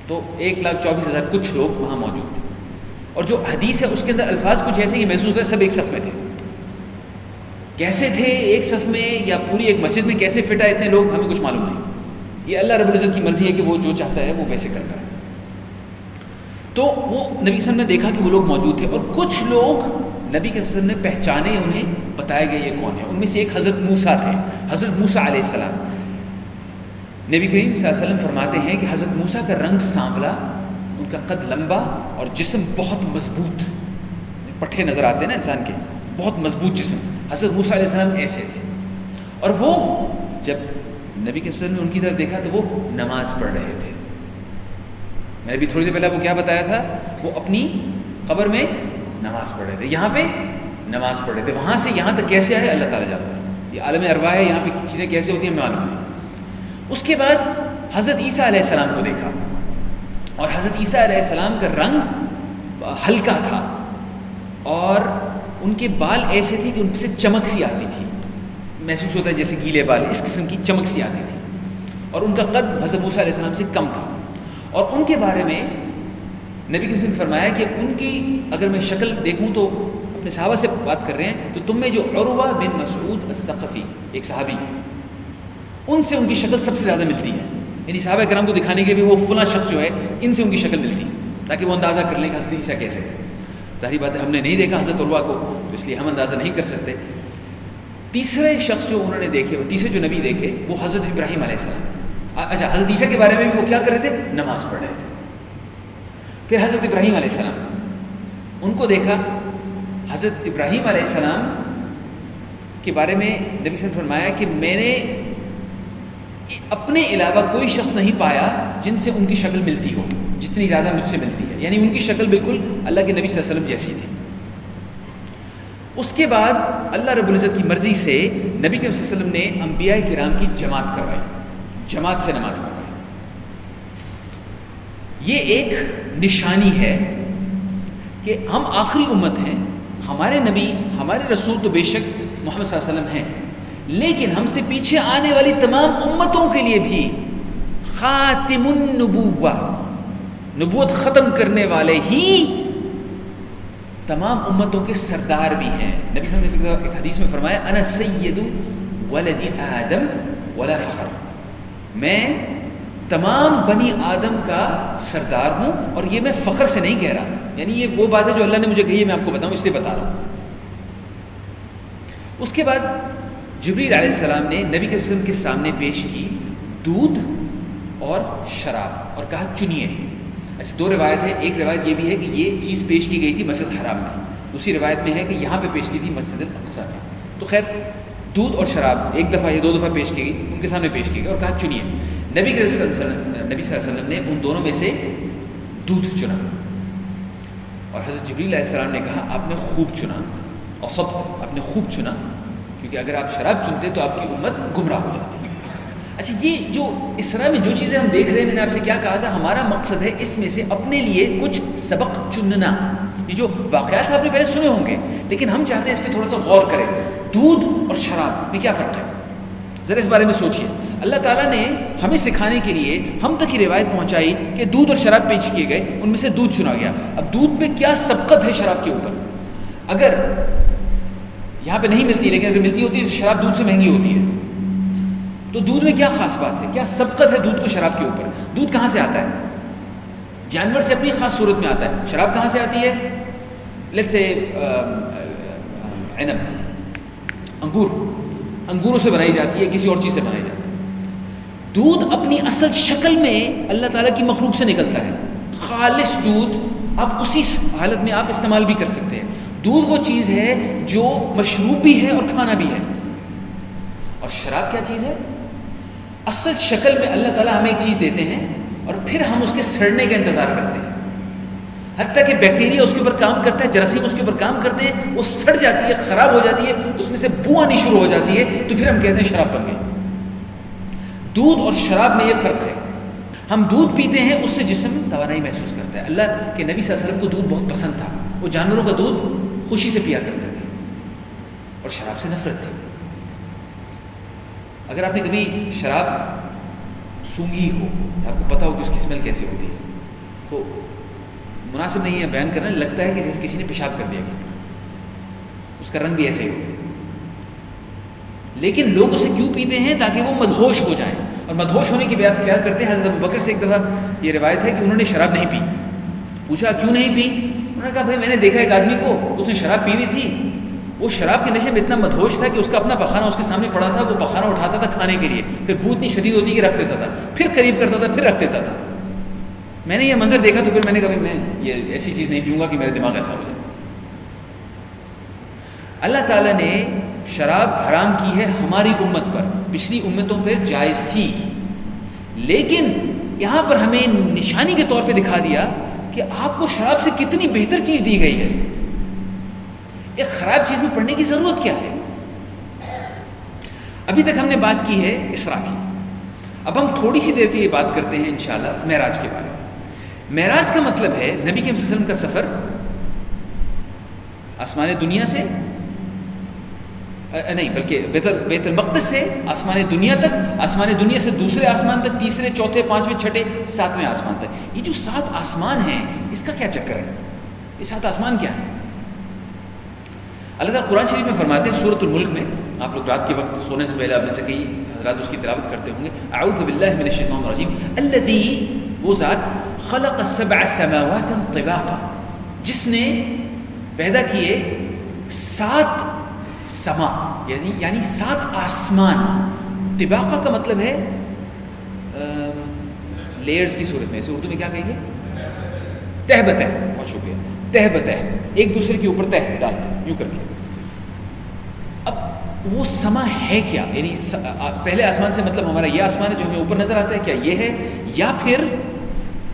تو 1,24,000 کچھ لوگ وہاں موجود تھے. اور جو حدیث ہے اس کے اندر الفاظ کچھ ایسے کہ محسوس ہوتا ہے سب ایک صف میں تھے. کیسے تھے ایک صف میں یا پوری ایک مسجد میں کیسے فٹ آئے اتنے لوگ ہمیں کچھ معلوم نہیں. یہ اللہ رب العزت کی مرضی ہے کہ وہ جو چاہتا ہے وہ ویسے کرتا ہے. تو وہ نبی صلی اللہ علیہ وسلم نے دیکھا کہ وہ لوگ موجود تھے، اور کچھ لوگ نبی کے وسلم نے پہچانے، انہیں بتایا گیا یہ کون ہے. ان میں سے ایک حضرت موسیٰ تھے، حضرت موسیٰ علیہ السلام. نبی کریم صلی اللہ علیہ وسلم فرماتے ہیں کہ حضرت موسیٰ کا رنگ سانولا، ان کا قد لمبا اور جسم بہت مضبوط، پٹھے نظر آتے ہیں نا انسان کے، بہت مضبوط جسم. حضرت موسیٰ علیہ السلام ایسے تھے. اور وہ جب نبی کے وسلم نے ان کی طرف دیکھا تو وہ نماز پڑھ رہے تھے. میں نے ابھی تھوڑی دیر پہلے وہ کیا بتایا تھا، وہ اپنی قبر میں نماز پڑھ رہے تھے، یہاں پہ نماز پڑھ رہے تھے. وہاں سے یہاں تک کیسے آئے اللہ تعالیٰ جانتا ہے، یہ عالم ارواح ہے، یہاں پہ چیزیں کیسے ہوتی ہیں معلوم نہیں. اس کے بعد حضرت عیسیٰ علیہ السلام کو دیکھا، اور حضرت عیسیٰ علیہ السلام کا رنگ ہلکا تھا، اور ان کے بال ایسے تھے کہ ان سے چمک سی آتی تھی، محسوس ہوتا ہے جیسے گیلے بال، اس قسم کی چمک سی آتی تھی. اور ان کا قد حضرت موسیٰ علیہ السلام سے کم تھا. اور ان کے بارے میں نبی کے نے فرمایا کہ ان کی اگر میں شکل دیکھوں تو، اپنے صحابہ سے بات کر رہے ہیں، تو تم میں جو عروہ بن مسعود الثقفی ایک صحابی، ان سے ان کی شکل سب سے زیادہ ملتی ہے. یعنی صحابہ کرام کو دکھانے کے لیے وہ فلاں شخص جو ہے ان سے ان کی شکل ملتی ہے، تاکہ وہ اندازہ کر لیں کہ حضرت عیسیٰ کیسے ہے. ظاہری بات ہے ہم نے نہیں دیکھا حضرت عروہ کو، تو اس لیے ہم اندازہ نہیں کر سکتے. تیسرے شخص جو انہوں نے دیکھے، وہ تیسرے جو نبی دیکھے، وہ حضرت ابراہیم علیہ السلام. اچھا، حضرت عیسیٰ کے بارے میں بھی وہ کیا کر رہے تھے؟ نماز پڑھ رہے تھے. پھر حضرت ابراہیم علیہ السلام، ان کو دیکھا. حضرت ابراہیم علیہ السلام کے بارے میں نبی صلی اللہ علیہ وسلم نے فرمایا کہ میں نے اپنے علاوہ کوئی شخص نہیں پایا جن سے ان کی شکل ملتی ہو جتنی زیادہ مجھ سے ملتی ہے، یعنی ان کی شکل بالکل اللہ کے نبی صلی اللہ علیہ وسلم جیسی تھی۔ اس کے بعد اللہ رب العزت کی مرضی سے نبی کریم صلی اللہ علیہ وسلم نے انبیاء کرام کی جماعت کروائی، جماعت سے نماز کروائی۔ یہ ایک نشانی ہے کہ ہم آخری امت ہیں، ہمارے نبی ہمارے رسول تو بے شک محمد صلی اللہ علیہ وسلم ہیں، لیکن ہم سے پیچھے آنے والی تمام امتوں کے لیے بھی خاتم النبوہ، نبوت ختم کرنے والے ہی تمام امتوں کے سردار بھی ہیں۔ نبی صلی اللہ علیہ وسلم نے ایک حدیث میں فرمایا انا سید ولد آدم ولا فخر، میں تمام بنی آدم کا سردار ہوں، اور یہ میں فخر سے نہیں کہہ رہا، یعنی یہ وہ بات ہے جو اللہ نے مجھے کہی ہے، میں آپ کو بتاؤں اس لیے بتا رہا ہوں۔ اس کے بعد جبریل علیہ السلام نے نبی کے وسلم کے سامنے پیش کی دودھ اور شراب اور کہا چنیے۔ ایسے دو روایت ہے، ایک روایت یہ بھی ہے کہ یہ چیز پیش کی گئی تھی مسجد حرام میں، دوسری روایت میں ہے کہ یہاں پہ پیش کی تھی مسجد الاقصی میں۔ تو خیر دودھ اور شراب ایک دفعہ یا دو دفعہ پیش کی گئی، ان کے سامنے پیش کی گئی اور کہا چنیے۔ نبی صلی اللہ علیہ وسلم نے ان دونوں میں سے دودھ چنا، اور حضرت جبریل علیہ السلام نے کہا آپ نے خوب چنا، اور آپ نے خوب چنا، کیونکہ اگر آپ شراب چنتے تو آپ کی امت گمراہ ہو جاتی۔ اچھا، یہ جو اسراء میں جو چیزیں ہم دیکھ رہے ہیں، میں نے آپ سے کیا کہا تھا، ہمارا مقصد ہے اس میں سے اپنے لیے کچھ سبق چننا۔ یہ جو واقعات آپ نے پہلے سنے ہوں گے، لیکن ہم چاہتے ہیں اس پہ تھوڑا سا غور کریں۔ دودھ اور شراب میں کیا فرق ہے، ذرا اس بارے میں سوچیے۔ اللہ تعالیٰ نے ہمیں سکھانے کے لیے ہم تک یہ روایت پہنچائی کہ دودھ اور شراب پیش کیے گئے، ان میں سے دودھ چنا گیا۔ اب دودھ میں کیا سبقت ہے شراب کے اوپر؟ اگر یہاں پہ نہیں ملتی، لیکن اگر ملتی ہوتی ہے تو شراب دودھ سے مہنگی ہوتی ہے، تو دودھ میں کیا خاص بات ہے، کیا سبقت ہے دودھ کو شراب کے اوپر؟ دودھ کہاں سے آتا ہے؟ جانور سے اپنی خاص صورت میں آتا ہے۔ شراب کہاں سے آتی ہے؟ لیٹس سے عنب، انگوروں سے بنائی جاتی ہے، کسی اور چیز سے بنائی جاتی ہے۔ دودھ اپنی اصل شکل میں اللہ تعالیٰ کی مخلوق سے نکلتا ہے، خالص دودھ آپ اسی حالت میں آپ استعمال بھی کر سکتے ہیں۔ دودھ وہ چیز ہے جو مشروب بھی ہے اور کھانا بھی ہے، اور شراب کیا چیز ہے؟ اصل شکل میں اللہ تعالیٰ ہمیں ایک چیز دیتے ہیں اور پھر ہم اس کے سڑنے کا انتظار کرتے ہیں، حتیٰ کہ بیکٹیریا اس کے اوپر کام کرتا ہے، جراثیم اس کے اوپر کام کرتے ہیں، وہ سڑ جاتی ہے، خراب ہو جاتی ہے، اس میں سے بو آنی شروع ہو جاتی ہے، تو پھر ہم کہتے ہیں شراب بن گئی۔ دودھ اور شراب میں یہ فرق ہے، ہم دودھ پیتے ہیں اس سے جسم توانائی محسوس کرتا ہے۔ اللہ کے نبی صلی اللہ علیہ وسلم کو دودھ بہت پسند تھا، وہ جانوروں کا دودھ خوشی سے پیا کرتے تھے، اور شراب سے نفرت تھی۔ اگر آپ نے کبھی شراب سونگھی ہو، آپ کو پتہ ہو کہ اس کی اسمیل کیسی ہوتی ہے، تو مناسب نہیں ہے بیان کرنا، لگتا ہے کہ جیسے کسی نے پیشاب کر دیا گیا، اس کا رنگ بھی ایسے ہی ہوتا ہے۔ لیکن لوگ اسے کیوں پیتے ہیں؟ تاکہ وہ مدہوش ہو جائیں، اور مدہوش ہونے کی بات کیا کرتے ہیں؟ حضرت ابوبکر سے ایک دفعہ یہ روایت ہے کہ انہوں نے شراب نہیں پی، پوچھا کیوں نہیں پی؟ انہوں نے کہا بھائی میں نے دیکھا ایک آدمی کو، اس نے شراب پی ہوئی تھی، وہ شراب کے نشے میں اتنا مدہوش تھا کہ اس کا اپنا پخانہ اس کے سامنے پڑا تھا، وہ پخانہ اٹھاتا تھا کھانے کے لیے، پھر بو اتنی شدید ہوتی کہ رکھ دیتا تھا، پھر قریب کرتا تھا، پھر رکھ دیتا تھا۔ میں نے یہ منظر دیکھا تو پھر میں نے کہا میں یہ ایسی چیز نہیں پیوں گا کہ میرا دماغ ایسا ہو جائے۔ اللہ تعالیٰ نے شراب حرام کی ہے ہماری امت پر، پچھلی امتوں پر جائز تھی، لیکن یہاں پر ہمیں نشانی کے طور پہ دکھا دیا کہ آپ کو شراب سے کتنی بہتر چیز دی گئی ہے، ایک خراب چیز میں پڑھنے کی ضرورت کیا ہے۔ ابھی تک ہم نے بات کی ہے اسراء کی، اب ہم تھوڑی سی دیر کے لیے بات کرتے ہیں انشاءاللہ معراج کے بارے میں۔ معراج کا مطلب ہے نبی کریم صلی اللہ علیہ وسلم کا سفر آسمان دنیا سے نہیں بلکہ بیت المقدس سے آسمان دنیا تک، آسمان دنیا سے دوسرے آسمان تک، تیسرے، چوتھے، پانچویں، چھٹے، ساتویں آسمان تک۔ یہ جو 7 آسمان ہیں اس کا کیا چکر ہے؟ یہ 7 آسمان کیا ہیں؟ اللہ تعالیٰ قرآن شریف میں فرماتے ہیں سورۃ الملک میں، آپ لوگ رات کے وقت سونے سے پہلے آپ میں سے کئی حضرات اس کی تلاوت کرتے ہوں گے، اعوذ باللہ من الشیطان الرجیم، الذی، وہ ذات، خلق 7 سماوات طباقا، جس نے پیدا کیے 7 سما، یعنی 7 آسمان۔ طباقہ کا مطلب ہے لیئرز کی صورت میں، اسے اردو میں کیا کہیں گے؟ تہ بتہ، بہت شکریہ، تہ بتہ، ایک دوسرے کے اوپر تہ ڈال یوں کر کے۔ اب وہ سما ہے کیا، یعنی پہلے آسمان سے مطلب ہمارا یہ آسمان ہے جو ہمیں اوپر نظر آتا ہے، کیا یہ ہے؟ یا پھر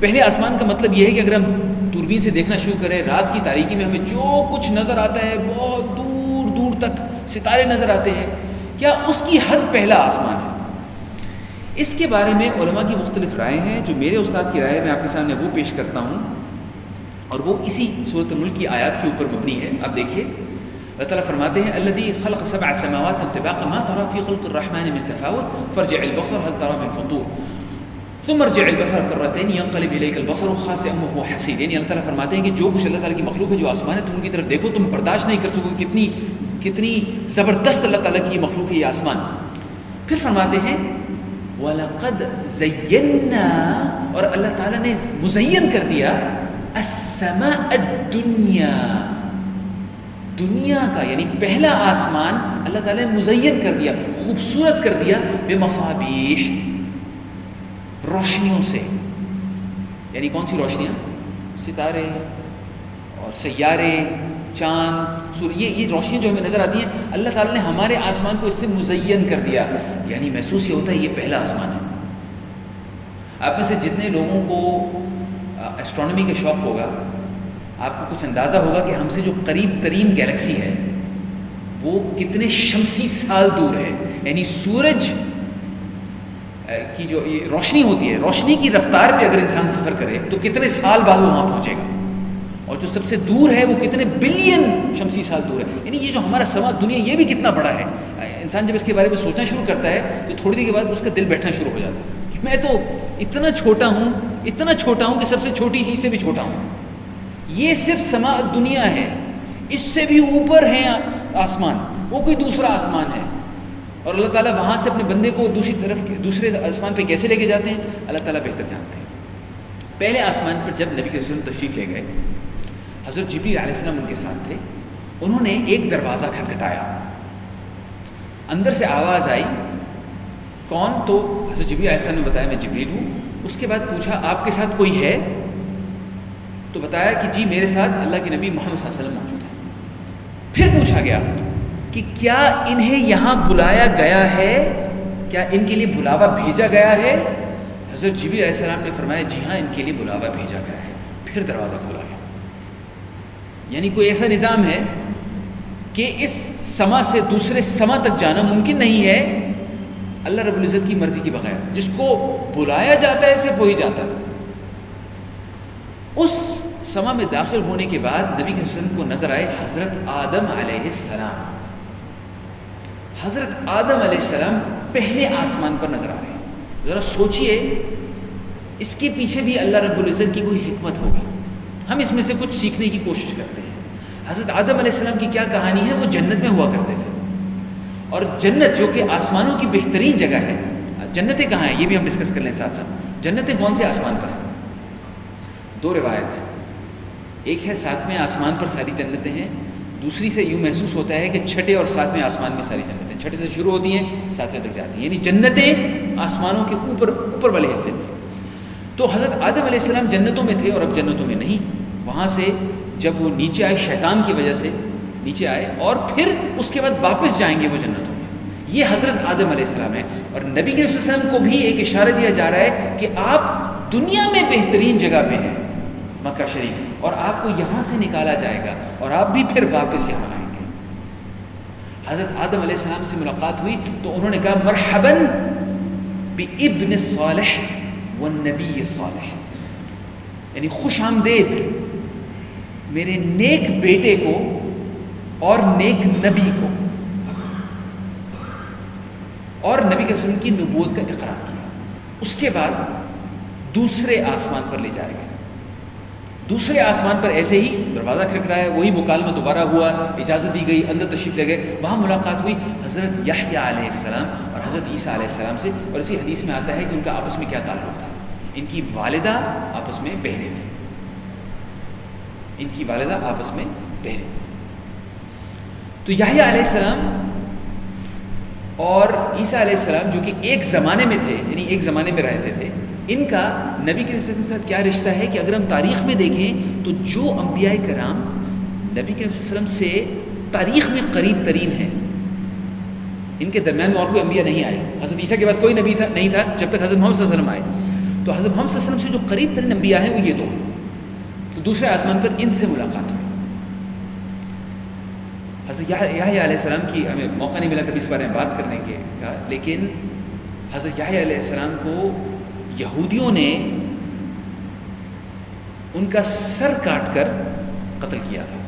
پہلے آسمان کا مطلب یہ ہے کہ اگر ہم دوربین سے دیکھنا شروع کریں رات کی تاریکی میں ہمیں جو کچھ نظر آتا ہے، بہت دور دور تک ستارے نظر آتے ہیں، کیا اس کی حد پہلا آسمان ہے؟ اس کے بارے میں علماء کی مختلف رائے ہیں. جو میرے استاد کی رائے میں آپ کے سامنے وہ پیش کرتا ہوں، اور وہ اسی سورۃ الملک کی آیات کے اوپر مبنی ہے. اب دیکھیے اللہ تعالیٰ فرماتے ہیں الذی خلق سبع سماوات طباقا ما ترى في خلق الرحمن من تفاوت فارجع البصر هل ترى من فطور ثم ارجع البصر كرتين ينقلب اليك البصر خاسئا وهو حسير. یعنی اللہ تعالیٰ فرماتے ہیں کہ جو کچھ اللہ تعالیٰ کی مخلوق ہے، جو آسمان ہے، تم ان کی طرف دیکھو، تم برداشت نہیں کر سکو کتنی زبردست اللہ تعالیٰ کی یہ مخلوق ہے یہ آسمان. پھر فرماتے ہیں وَلَقَدْ زَيَّنَّا، اور اللہ تعالیٰ نے مزین کر دیا السَّمَاءَ الدُّنْيَا، دنیا کا یعنی پہلا آسمان اللہ تعالیٰ نے مزین کر دیا، خوبصورت کر دیا، بِمَصَابِيحِ، روشنیوں سے. یعنی کون سی روشنیاں؟ ستارے اور سیارے، چاند، سورج، یہ روشنیاں جو ہمیں نظر آتی ہیں اللہ تعالیٰ نے ہمارے آسمان کو اس سے مزین کر دیا. یعنی محسوس یہ ہوتا ہے یہ پہلا آسمان ہے. آپ میں سے جتنے لوگوں کو ایسٹرونومی کا شوق ہوگا، آپ کو کچھ اندازہ ہوگا کہ ہم سے جو قریب ترین گیلیکسی ہے وہ کتنے شمسی سال دور ہے. یعنی سورج کی جو یہ روشنی ہوتی ہے، روشنی کی رفتار پہ اگر انسان سفر کرے تو کتنے سال بعد وہ وہاں پہنچے گا، اور جو سب سے دور ہے وہ کتنے بلین شمسی سال دور ہے. یعنی یہ جو ہمارا سما دنیا یہ بھی کتنا بڑا ہے. انسان جب اس کے بارے میں سوچنا شروع کرتا ہے تو تھوڑی دیر کے بعد اس کا دل بیٹھنا شروع ہو جاتا ہے کہ میں تو اتنا چھوٹا ہوں کہ سب سے چھوٹی چیز سے بھی چھوٹا ہوں. یہ صرف سما دنیا ہے، اس سے بھی اوپر ہے آسمان، وہ کوئی دوسرا آسمان ہے. اور اللہ تعالیٰ وہاں سے اپنے بندے کو دوسرے آسمان پہ کیسے لے کے جاتے ہیں اللہ تعالیٰ بہتر جانتے ہیں. پہلے آسمان پر جب نبی کے رسول تشریف لے گئے، حضرت جبریل علیہ السلام ان کے ساتھ تھے. انہوں نے ایک دروازہ کھٹکھٹایا، اندر سے آواز آئی. کون؟ تو حضرت جبریل علیہ السلام نے بتایا میں جبریل ہوں. اس کے بعد پوچھا آپ کے ساتھ کوئی ہے؟ تو بتایا کہ جی میرے ساتھ اللہ کے نبی محمد صلی اللہ علیہ وسلم موجود ہیں. پھر پوچھا گیا کہ کیا انہیں یہاں بلایا گیا ہے، کیا ان کے لیے بلاوا بھیجا گیا ہے؟ حضرت جبریل علیہ السلام نے فرمایا جی ہاں ان کے لیے بلاوا بھیجا گیا ہے. پھر دروازہ کھولا گیا. یعنی کوئی ایسا نظام ہے کہ اس سما سے دوسرے سما تک جانا ممکن نہیں ہے اللہ رب العزت کی مرضی کے بغیر. جس کو بلایا جاتا ہے صرف وہی جاتا ہے. اس سما میں داخل ہونے کے بعد نبی کے وسلم کو نظر آئے حضرت آدم علیہ السلام. حضرت آدم علیہ السلام پہلے آسمان پر نظر آ رہے ہیں. ذرا سوچئے اس کے پیچھے بھی اللہ رب العزت کی کوئی حکمت ہوگی. ہم اس میں سے کچھ سیکھنے کی کوشش کرتے ہیں. حضرت آدم علیہ السلام کی کیا کہانی ہے؟ وہ جنت میں ہوا کرتے تھے، اور جنت جو کہ آسمانوں کی بہترین جگہ ہے. جنتیں کہاں ہیں یہ بھی ہم ڈسکس کر لیں ساتھ ساتھ. جنتیں کون سے آسمان پر ہیں؟ دو روایت ہیں. ایک ہے 7ویں آسمان پر ساری جنتیں ہیں، دوسری سے یوں محسوس ہوتا ہے کہ 6 اور 7ویں آسمان میں ساری جنتیں، 6 سے شروع ہوتی ہیں 7ویں تک جاتی ہیں. یعنی جنتیں آسمانوں کے اوپر والے حصے میں. تو حضرت آدم علیہ السلام جنتوں میں تھے اور اب جنتوں میں نہیں. وہاں سے جب وہ نیچے آئے شیطان کی وجہ سے نیچے آئے، اور پھر اس کے بعد واپس جائیں گے وہ جنتوں میں. یہ حضرت آدم علیہ السلام ہے. اور نبی کے وسلم کو بھی ایک اشارہ دیا جا رہا ہے کہ آپ دنیا میں بہترین جگہ پہ ہیں مکہ شریف، اور آپ کو یہاں سے نکالا جائے گا اور آپ بھی پھر واپس یہاں آئیں گے. حضرت آدم علیہ السلام سے ملاقات ہوئی تو انہوں نے کہا مرحباً بابن صالح والنبی صالح، یعنی خوش آمدید میرے نیک بیٹے کو اور نیک نبی کو. اور نبی کے وسلم کی نبوت کا اقرار کیا. اس کے بعد دوسرے آسمان پر لے جائے گئے. دوسرے آسمان پر ایسے ہی دروازہ کھٹکھٹایا، وہی مکالمہ دوبارہ ہوا، اجازت دی گئی، اندر تشریف لے گئے. وہاں ملاقات ہوئی حضرت یحییٰ علیہ السلام اور حضرت عیسیٰ علیہ السلام سے. اور اسی حدیث میں آتا ہے کہ ان کا آپس میں کیا تعلق تھا. ان کی والدہ آپس میں بہنیں تھیں. ان کی والدہ آپس میں بہنیں. تو یحییٰ علیہ السلام اور عیسیٰ علیہ السلام جو کہ ایک زمانے میں تھے، یعنی ایک زمانے میں رہتے تھے، ان کا نبی کے ساتھ کیا رشتہ ہے کہ اگر ہم تاریخ میں دیکھیں تو جو انبیاء کرام نبی کے وسلم سے تاریخ میں قریب ترین ہیں ان کے درمیان میں اور کوئی انبیاء نہیں آئے. حضرت عیسیٰ کے بعد کوئی نبی نہیں تھا جب تک حضرت محمد صلی اللہ علیہ وسلم آئے. تو حضرت محمد صلی اللہ علیہ وسلم سے جو قریب ترین انبیاء ہیں وہ یہ دو ہیں. تو دوسرے آسمان پر ان سے ملاقات ہوئی. حضرت یحییٰ علیہ السلام کی ہمیں موقع نہیں ملا کبھی اس بارے میں بات کرنے کے کا، لیکن حضرت یحییٰ علیہ السلام کو یہودیوں نے ان کا سر کاٹ کر قتل کیا تھا.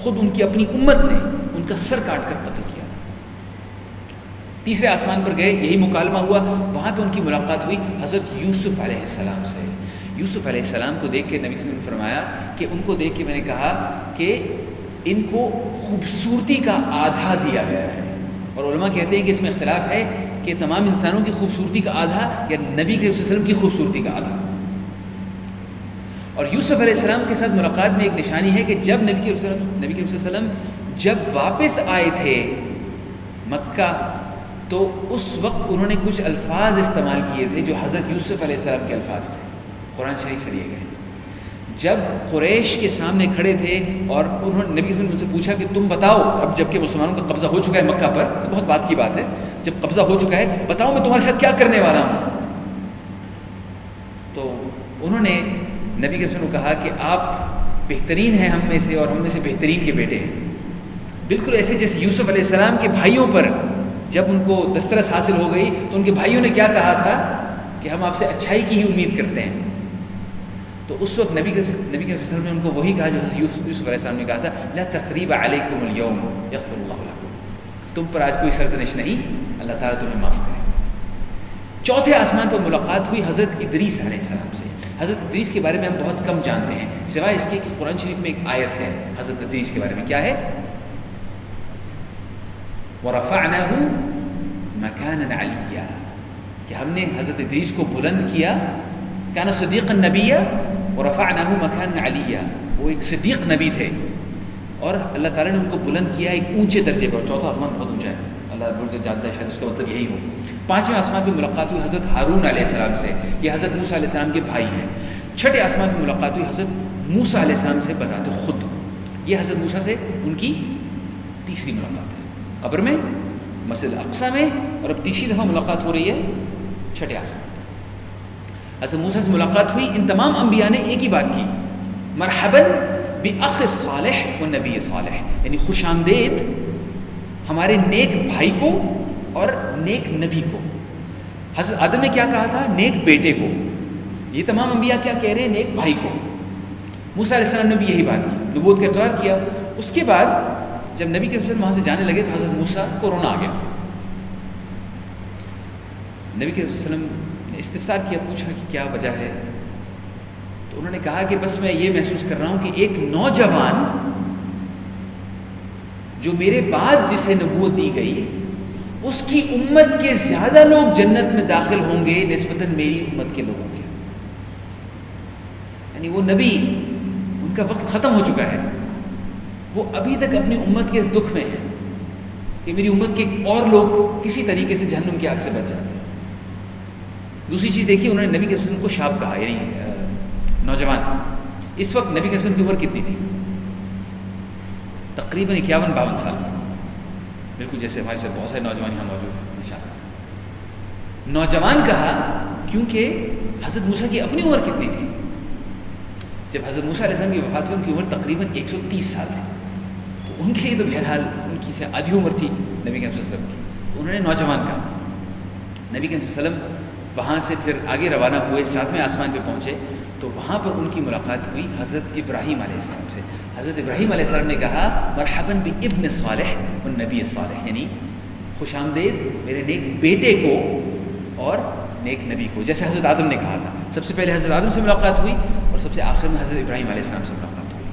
خود ان کی اپنی امت نے ان کا سر کاٹ کر قتل کیا تھا. تیسرے آسمان پر گئے، یہی مکالمہ ہوا. وہاں پہ ان کی ملاقات ہوئی حضرت یوسف علیہ السلام سے. یوسف علیہ السلام کو دیکھ کے نبی صلی اللہ علیہ وسلم نے فرمایا کہ ان کو دیکھ کے میں نے کہا کہ ان کو خوبصورتی کا آدھا دیا گیا ہے. اور علماء کہتے ہیں کہ اس میں اختلاف ہے کہ تمام انسانوں کی خوبصورتی کا آدھا یا نبی کریم صلی اللہ علیہ وسلم کی خوبصورتی کا آدھا. اور یوسف علیہ السلام کے ساتھ ملاقات میں ایک نشانی ہے کہ جب نبی کریم صلی اللہ علیہ وسلم جب واپس آئے تھے مکہ تو اس وقت انہوں نے کچھ الفاظ استعمال کیے تھے جو حضرت یوسف علیہ السلام کے الفاظ تھے، قرآن شریف سے لیے گئے. جب قریش کے سامنے کھڑے تھے اور انہوں نے نبی صلی اللہ علیہ وسلم سے پوچھا کہ تم بتاؤ، اب جب کہ مسلمانوں کا قبضہ ہو چکا ہے مکہ پر، بہت بات کی بات ہے، جب قبضہ ہو چکا ہے بتاؤ میں تمہارے ساتھ کیا کرنے والا ہوں. تو انہوں نے نبی کے وسلم کو کہا کہ آپ بہترین ہیں ہم میں سے اور ہم میں سے بہترین کے بیٹے ہیں. بالکل ایسے جیسے یوسف علیہ السلام کے بھائیوں پر جب ان کو دسترس حاصل ہو گئی تو ان کے بھائیوں نے کیا کہا تھا کہ ہم آپ سے اچھائی کی ہی امید کرتے ہیں. تو اس وقت نبی کے وسلم نے ان کو وہی کہا جو یوسف علیہ السلام نے کہا تھا، لا تثریب علیکم اليوم یغفر اللہ لکم، تم پر آج کوئی سرزنش نہیں، اللہ تعالیٰ تمہیں معاف کرے. چوتھے آسمان پر ملاقات ہوئی حضرت ادریس علیہ السلام سے. حضرت ادریس کے بارے میں ہم بہت کم جانتے ہیں سوائے اس کے کہ قرآن شریف میں ایک آیت ہے حضرت ادریس کے بارے میں. کیا ہے؟ وَرَفَعْنَاهُ مَكَانًا عَلِيًّا، کہ ہم نے حضرت ادریس کو بلند کیا. کان صدیق النبی ورفعناہ مکانا علیہ، وہ ایک صدیق نبی تھے اور اللہ تعالیٰ نے ان کو بلند کیا ایک اونچے درجے پر. چوتھا آسمان بہت اونچا ہے، اللہ رب العزت جانتا ہے، شاید اس کا مطلب یہی ہو. پانچویں آسمان پہ ملاقات ہوئی حضرت ہارون علیہ السلام سے، یہ حضرت موسیٰ علیہ السلام کے بھائی ہیں. چھٹے آسمان پہ ملاقات ہوئی حضرت موسیٰ علیہ السلام سے بذات خود، یہ حضرت موسیٰ سے ان کی تیسری ملاقات ہے قبر میں، مسجد الاقصیٰ میں، اور اب تیسری دفعہ ملاقات ہو رہی ہے چھٹے آسمان. حضرت موسیٰ سے ملاقات ہوئی. ان تمام انبیاء نے ایک ہی بات کی، مرحباً بأخ صالح والنبی صالح، یعنی خوش آمدید ہمارے نیک بھائی کو اور نیک نبی کو. حضرت آدم نے کیا کہا تھا؟ نیک بیٹے کو. یہ تمام انبیاء کیا کہہ رہے ہیں؟ نیک بھائی کو. موسیٰ علیہ السلام نے بھی یہی بات کی، نبوت کا اقرار کیا. اس کے بعد جب نبی کے وسلم وہاں سے جانے لگے تو حضرت موسیٰ کو رونا آ گیا. نبی کے وسلم نے استفسار کیا، پوچھا کہ کیا وجہ ہے. تو انہوں نے کہا کہ بس میں یہ محسوس کر رہا ہوں کہ ایک نوجوان جو میرے بعد جسے نبوت دی گئی اس کی امت کے زیادہ لوگ جنت میں داخل ہوں گے نسبتاً میری امت کے لوگوں کے. یعنی وہ نبی ان کا وقت ختم ہو چکا ہے، وہ ابھی تک اپنی امت کے اس دکھ میں ہیں کہ میری امت کے اور لوگ کسی طریقے سے جہنم کی آگ سے بچ جاتے ہیں. دوسری چیز دیکھیے، انہوں نے نبی کے وسلم کو شاب کہا، یعنی نوجوان. اس وقت نبی کے وسلم کی عمر کتنی تھی؟ تقریباً 51-52 سال، بالکل جیسے ہمارے ساتھ بہت سارے نوجوان یہاں موجود ہیں انشاءاللہ. نوجوان کہا کیونکہ حضرت موسیٰ کی اپنی عمر کتنی تھی؟ جب حضرت موسیٰ علیہ السلام کی وفات ہوئی ان کی عمر تقریباً 130 سال تھی. تو ان کے لیے تو بہرحال ان کی سے آدھی عمر تھی نبی کے وسلم کی. تو انہوں نے نوجوان کہا. نبی کے وسلم وہاں سے پھر آگے روانہ ہوئے، 7ویں آسمان پہ پہنچے تو وہاں پر ان کی ملاقات ہوئی حضرت ابراہیم علیہ السلام سے. حضرت ابراہیم علیہ السلام نے کہا مرحباً بابن صالح والنبی صالح، یعنی خوش آمدید میرے نیک بیٹے کو اور نیک نبی کو، جیسے حضرت آدم نے کہا تھا. سب سے پہلے حضرت آدم سے ملاقات ہوئی اور سب سے آخر میں حضرت ابراہیم علیہ السلام سے ملاقات ہوئی.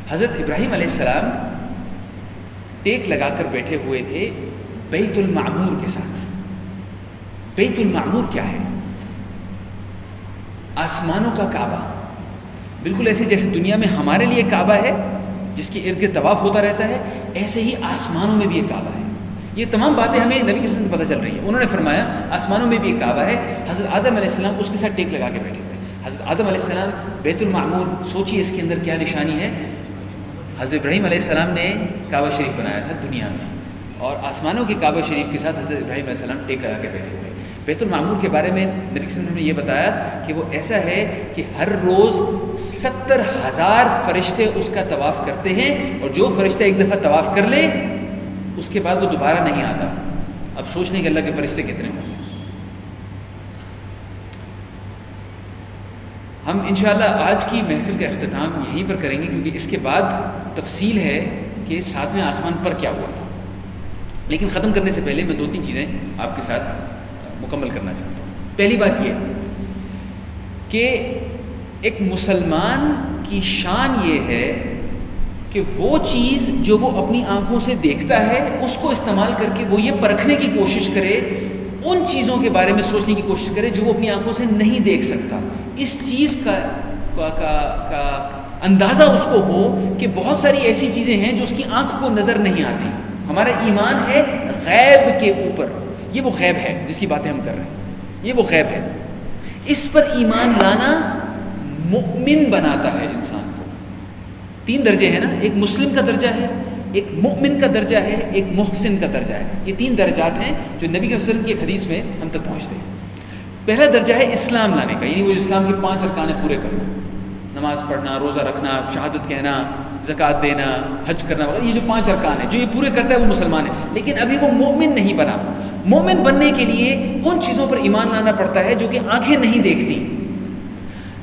حضرت ابراہیم علیہ السلام ٹیک لگا کر بیٹھے ہوئے تھے بیت المعمور کے ساتھ. بیت المعمور کیا ہے؟ آسمانوں کا کعبہ. بالکل ایسے جیسے دنیا میں ہمارے لیے کعبہ ہے جس کے ارد گرد طواف ہوتا رہتا ہے، ایسے ہی آسمانوں میں بھی ایک کعبہ ہے. یہ تمام باتیں ہمیں نبی کے سنت سے پتہ چل رہی ہیں. انہوں نے فرمایا آسمانوں میں بھی ایک کعبہ ہے. حضرت آدم علیہ السلام اس کے ساتھ ٹیک لگا کے بیٹھے ہوئے. حضرت آدم علیہ السلام بیت المعمور، سوچیے اس کے اندر کیا نشانی ہے. حضرت ابراہیم علیہ السلام نے کعبہ شریف بنایا تھا دنیا میں، اور آسمانوں کے کعبہ شریف کے ساتھ حضرت ابراہیم علیہ السلام ٹیک کرا کے بیٹھے ہوئے. بیت المعمور کے بارے میں نبی صلی اللہ علیہ وسلم نے یہ بتایا کہ وہ ایسا ہے کہ ہر روز 70,000 فرشتے اس کا طواف کرتے ہیں، اور جو فرشتہ ایک دفعہ طواف کر لے اس کے بعد وہ دوبارہ نہیں آتا. اب سوچ لیں کہ اللہ کے فرشتے کتنے ہوں گے. ہم انشاءاللہ آج کی محفل کا اختتام یہیں پر کریں گے، کیونکہ اس کے بعد تفصیل ہے کہ 7ویں آسمان پر کیا ہوا تھا. لیکن ختم کرنے سے پہلے میں 2-3 چیزیں آپ کے ساتھ مکمل کرنا چاہتا ہوں. پہلی بات یہ کہ ایک مسلمان کی شان یہ ہے کہ وہ چیز جو وہ اپنی آنکھوں سے دیکھتا ہے اس کو استعمال کر کے وہ یہ پرکھنے کی کوشش کرے، ان چیزوں کے بارے میں سوچنے کی کوشش کرے جو وہ اپنی آنکھوں سے نہیں دیکھ سکتا. اس چیز کا اندازہ اس کو ہو کہ بہت ساری ایسی چیزیں ہیں جو اس کی آنکھ کو نظر نہیں آتی. ہمارا ایمان ہے غیب کے اوپر، یہ وہ غیب ہے جس کی باتیں ہم کر رہے ہیں، یہ وہ غیب ہے. اس پر ایمان لانا مؤمن بناتا ہے انسان کو. 3 درجے ہیں نا، ایک مسلم کا درجہ ہے، ایک مؤمن کا درجہ ہے، ایک محسن کا درجہ ہے. یہ 3 درجات ہیں جو نبی کے وسلم کی ایک حدیث میں ہم تک پہنچتے ہیں. پہلا درجہ ہے اسلام لانے کا، یعنی وہ اسلام کے 5 ارکان پورے کرنا، نماز پڑھنا، روزہ رکھنا، شہادت کہنا، زکوٰۃ دینا، حج کرنا وغیرہ. یہ جو 5 ارکان ہیں جو یہ پورے کرتا ہے وہ مسلمان ہے. لیکن ابھی وہ مومن نہیں بنا. مومن بننے کے لیے ان چیزوں پر ایمان لانا پڑتا ہے جو کہ آنکھیں نہیں دیکھتی.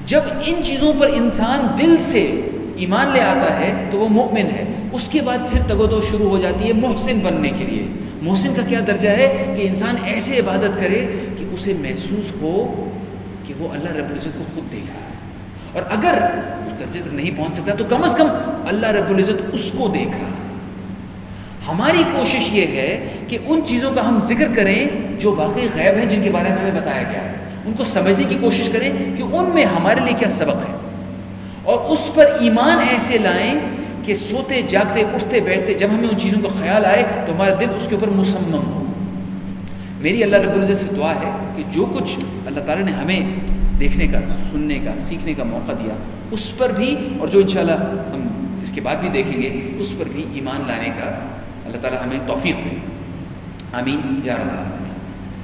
جب ان چیزوں پر انسان دل سے ایمان لے آتا ہے تو وہ مومن ہے. اس کے بعد پھر تگودو شروع ہو جاتی ہے محسن بننے کے لیے. محسن کا کیا درجہ ہے کہ انسان ایسے عبادت کرے کہ اسے محسوس ہو کہ وہ اللہ رب العزت کو خود دیکھ رہا ہے، اور اگر اس درجے تک نہیں پہنچ سکتا تو کم از کم اللہ رب العزت اس کو دیکھ رہا ہے. ہماری کوشش یہ ہے کہ ان چیزوں کا ہم ذکر کریں جو واقعی غیب ہیں، جن کے بارے میں ہمیں بتایا گیا ہے، ان کو سمجھنے کی کوشش کریں کہ ان میں ہمارے لیے کیا سبق ہے، اور اس پر ایمان ایسے لائیں کہ سوتے جاگتے اٹھتے بیٹھتے جب ہمیں ان چیزوں کا خیال آئے تو ہمارا دل اس کے اوپر مصمم ہو. میری اللہ رب العزت سے دعا ہے کہ جو کچھ اللہ تعالیٰ نے ہمیں دیکھنے کا، سننے کا، سیکھنے کا موقع دیا، اس پر بھی، اور جو انشاءاللہ ہم اس کے بعد بھی دیکھیں گے، اس پر بھی ایمان لانے کا اللہ تعالیٰ ہمیں توفیق دے. آمین یا رب العالمین.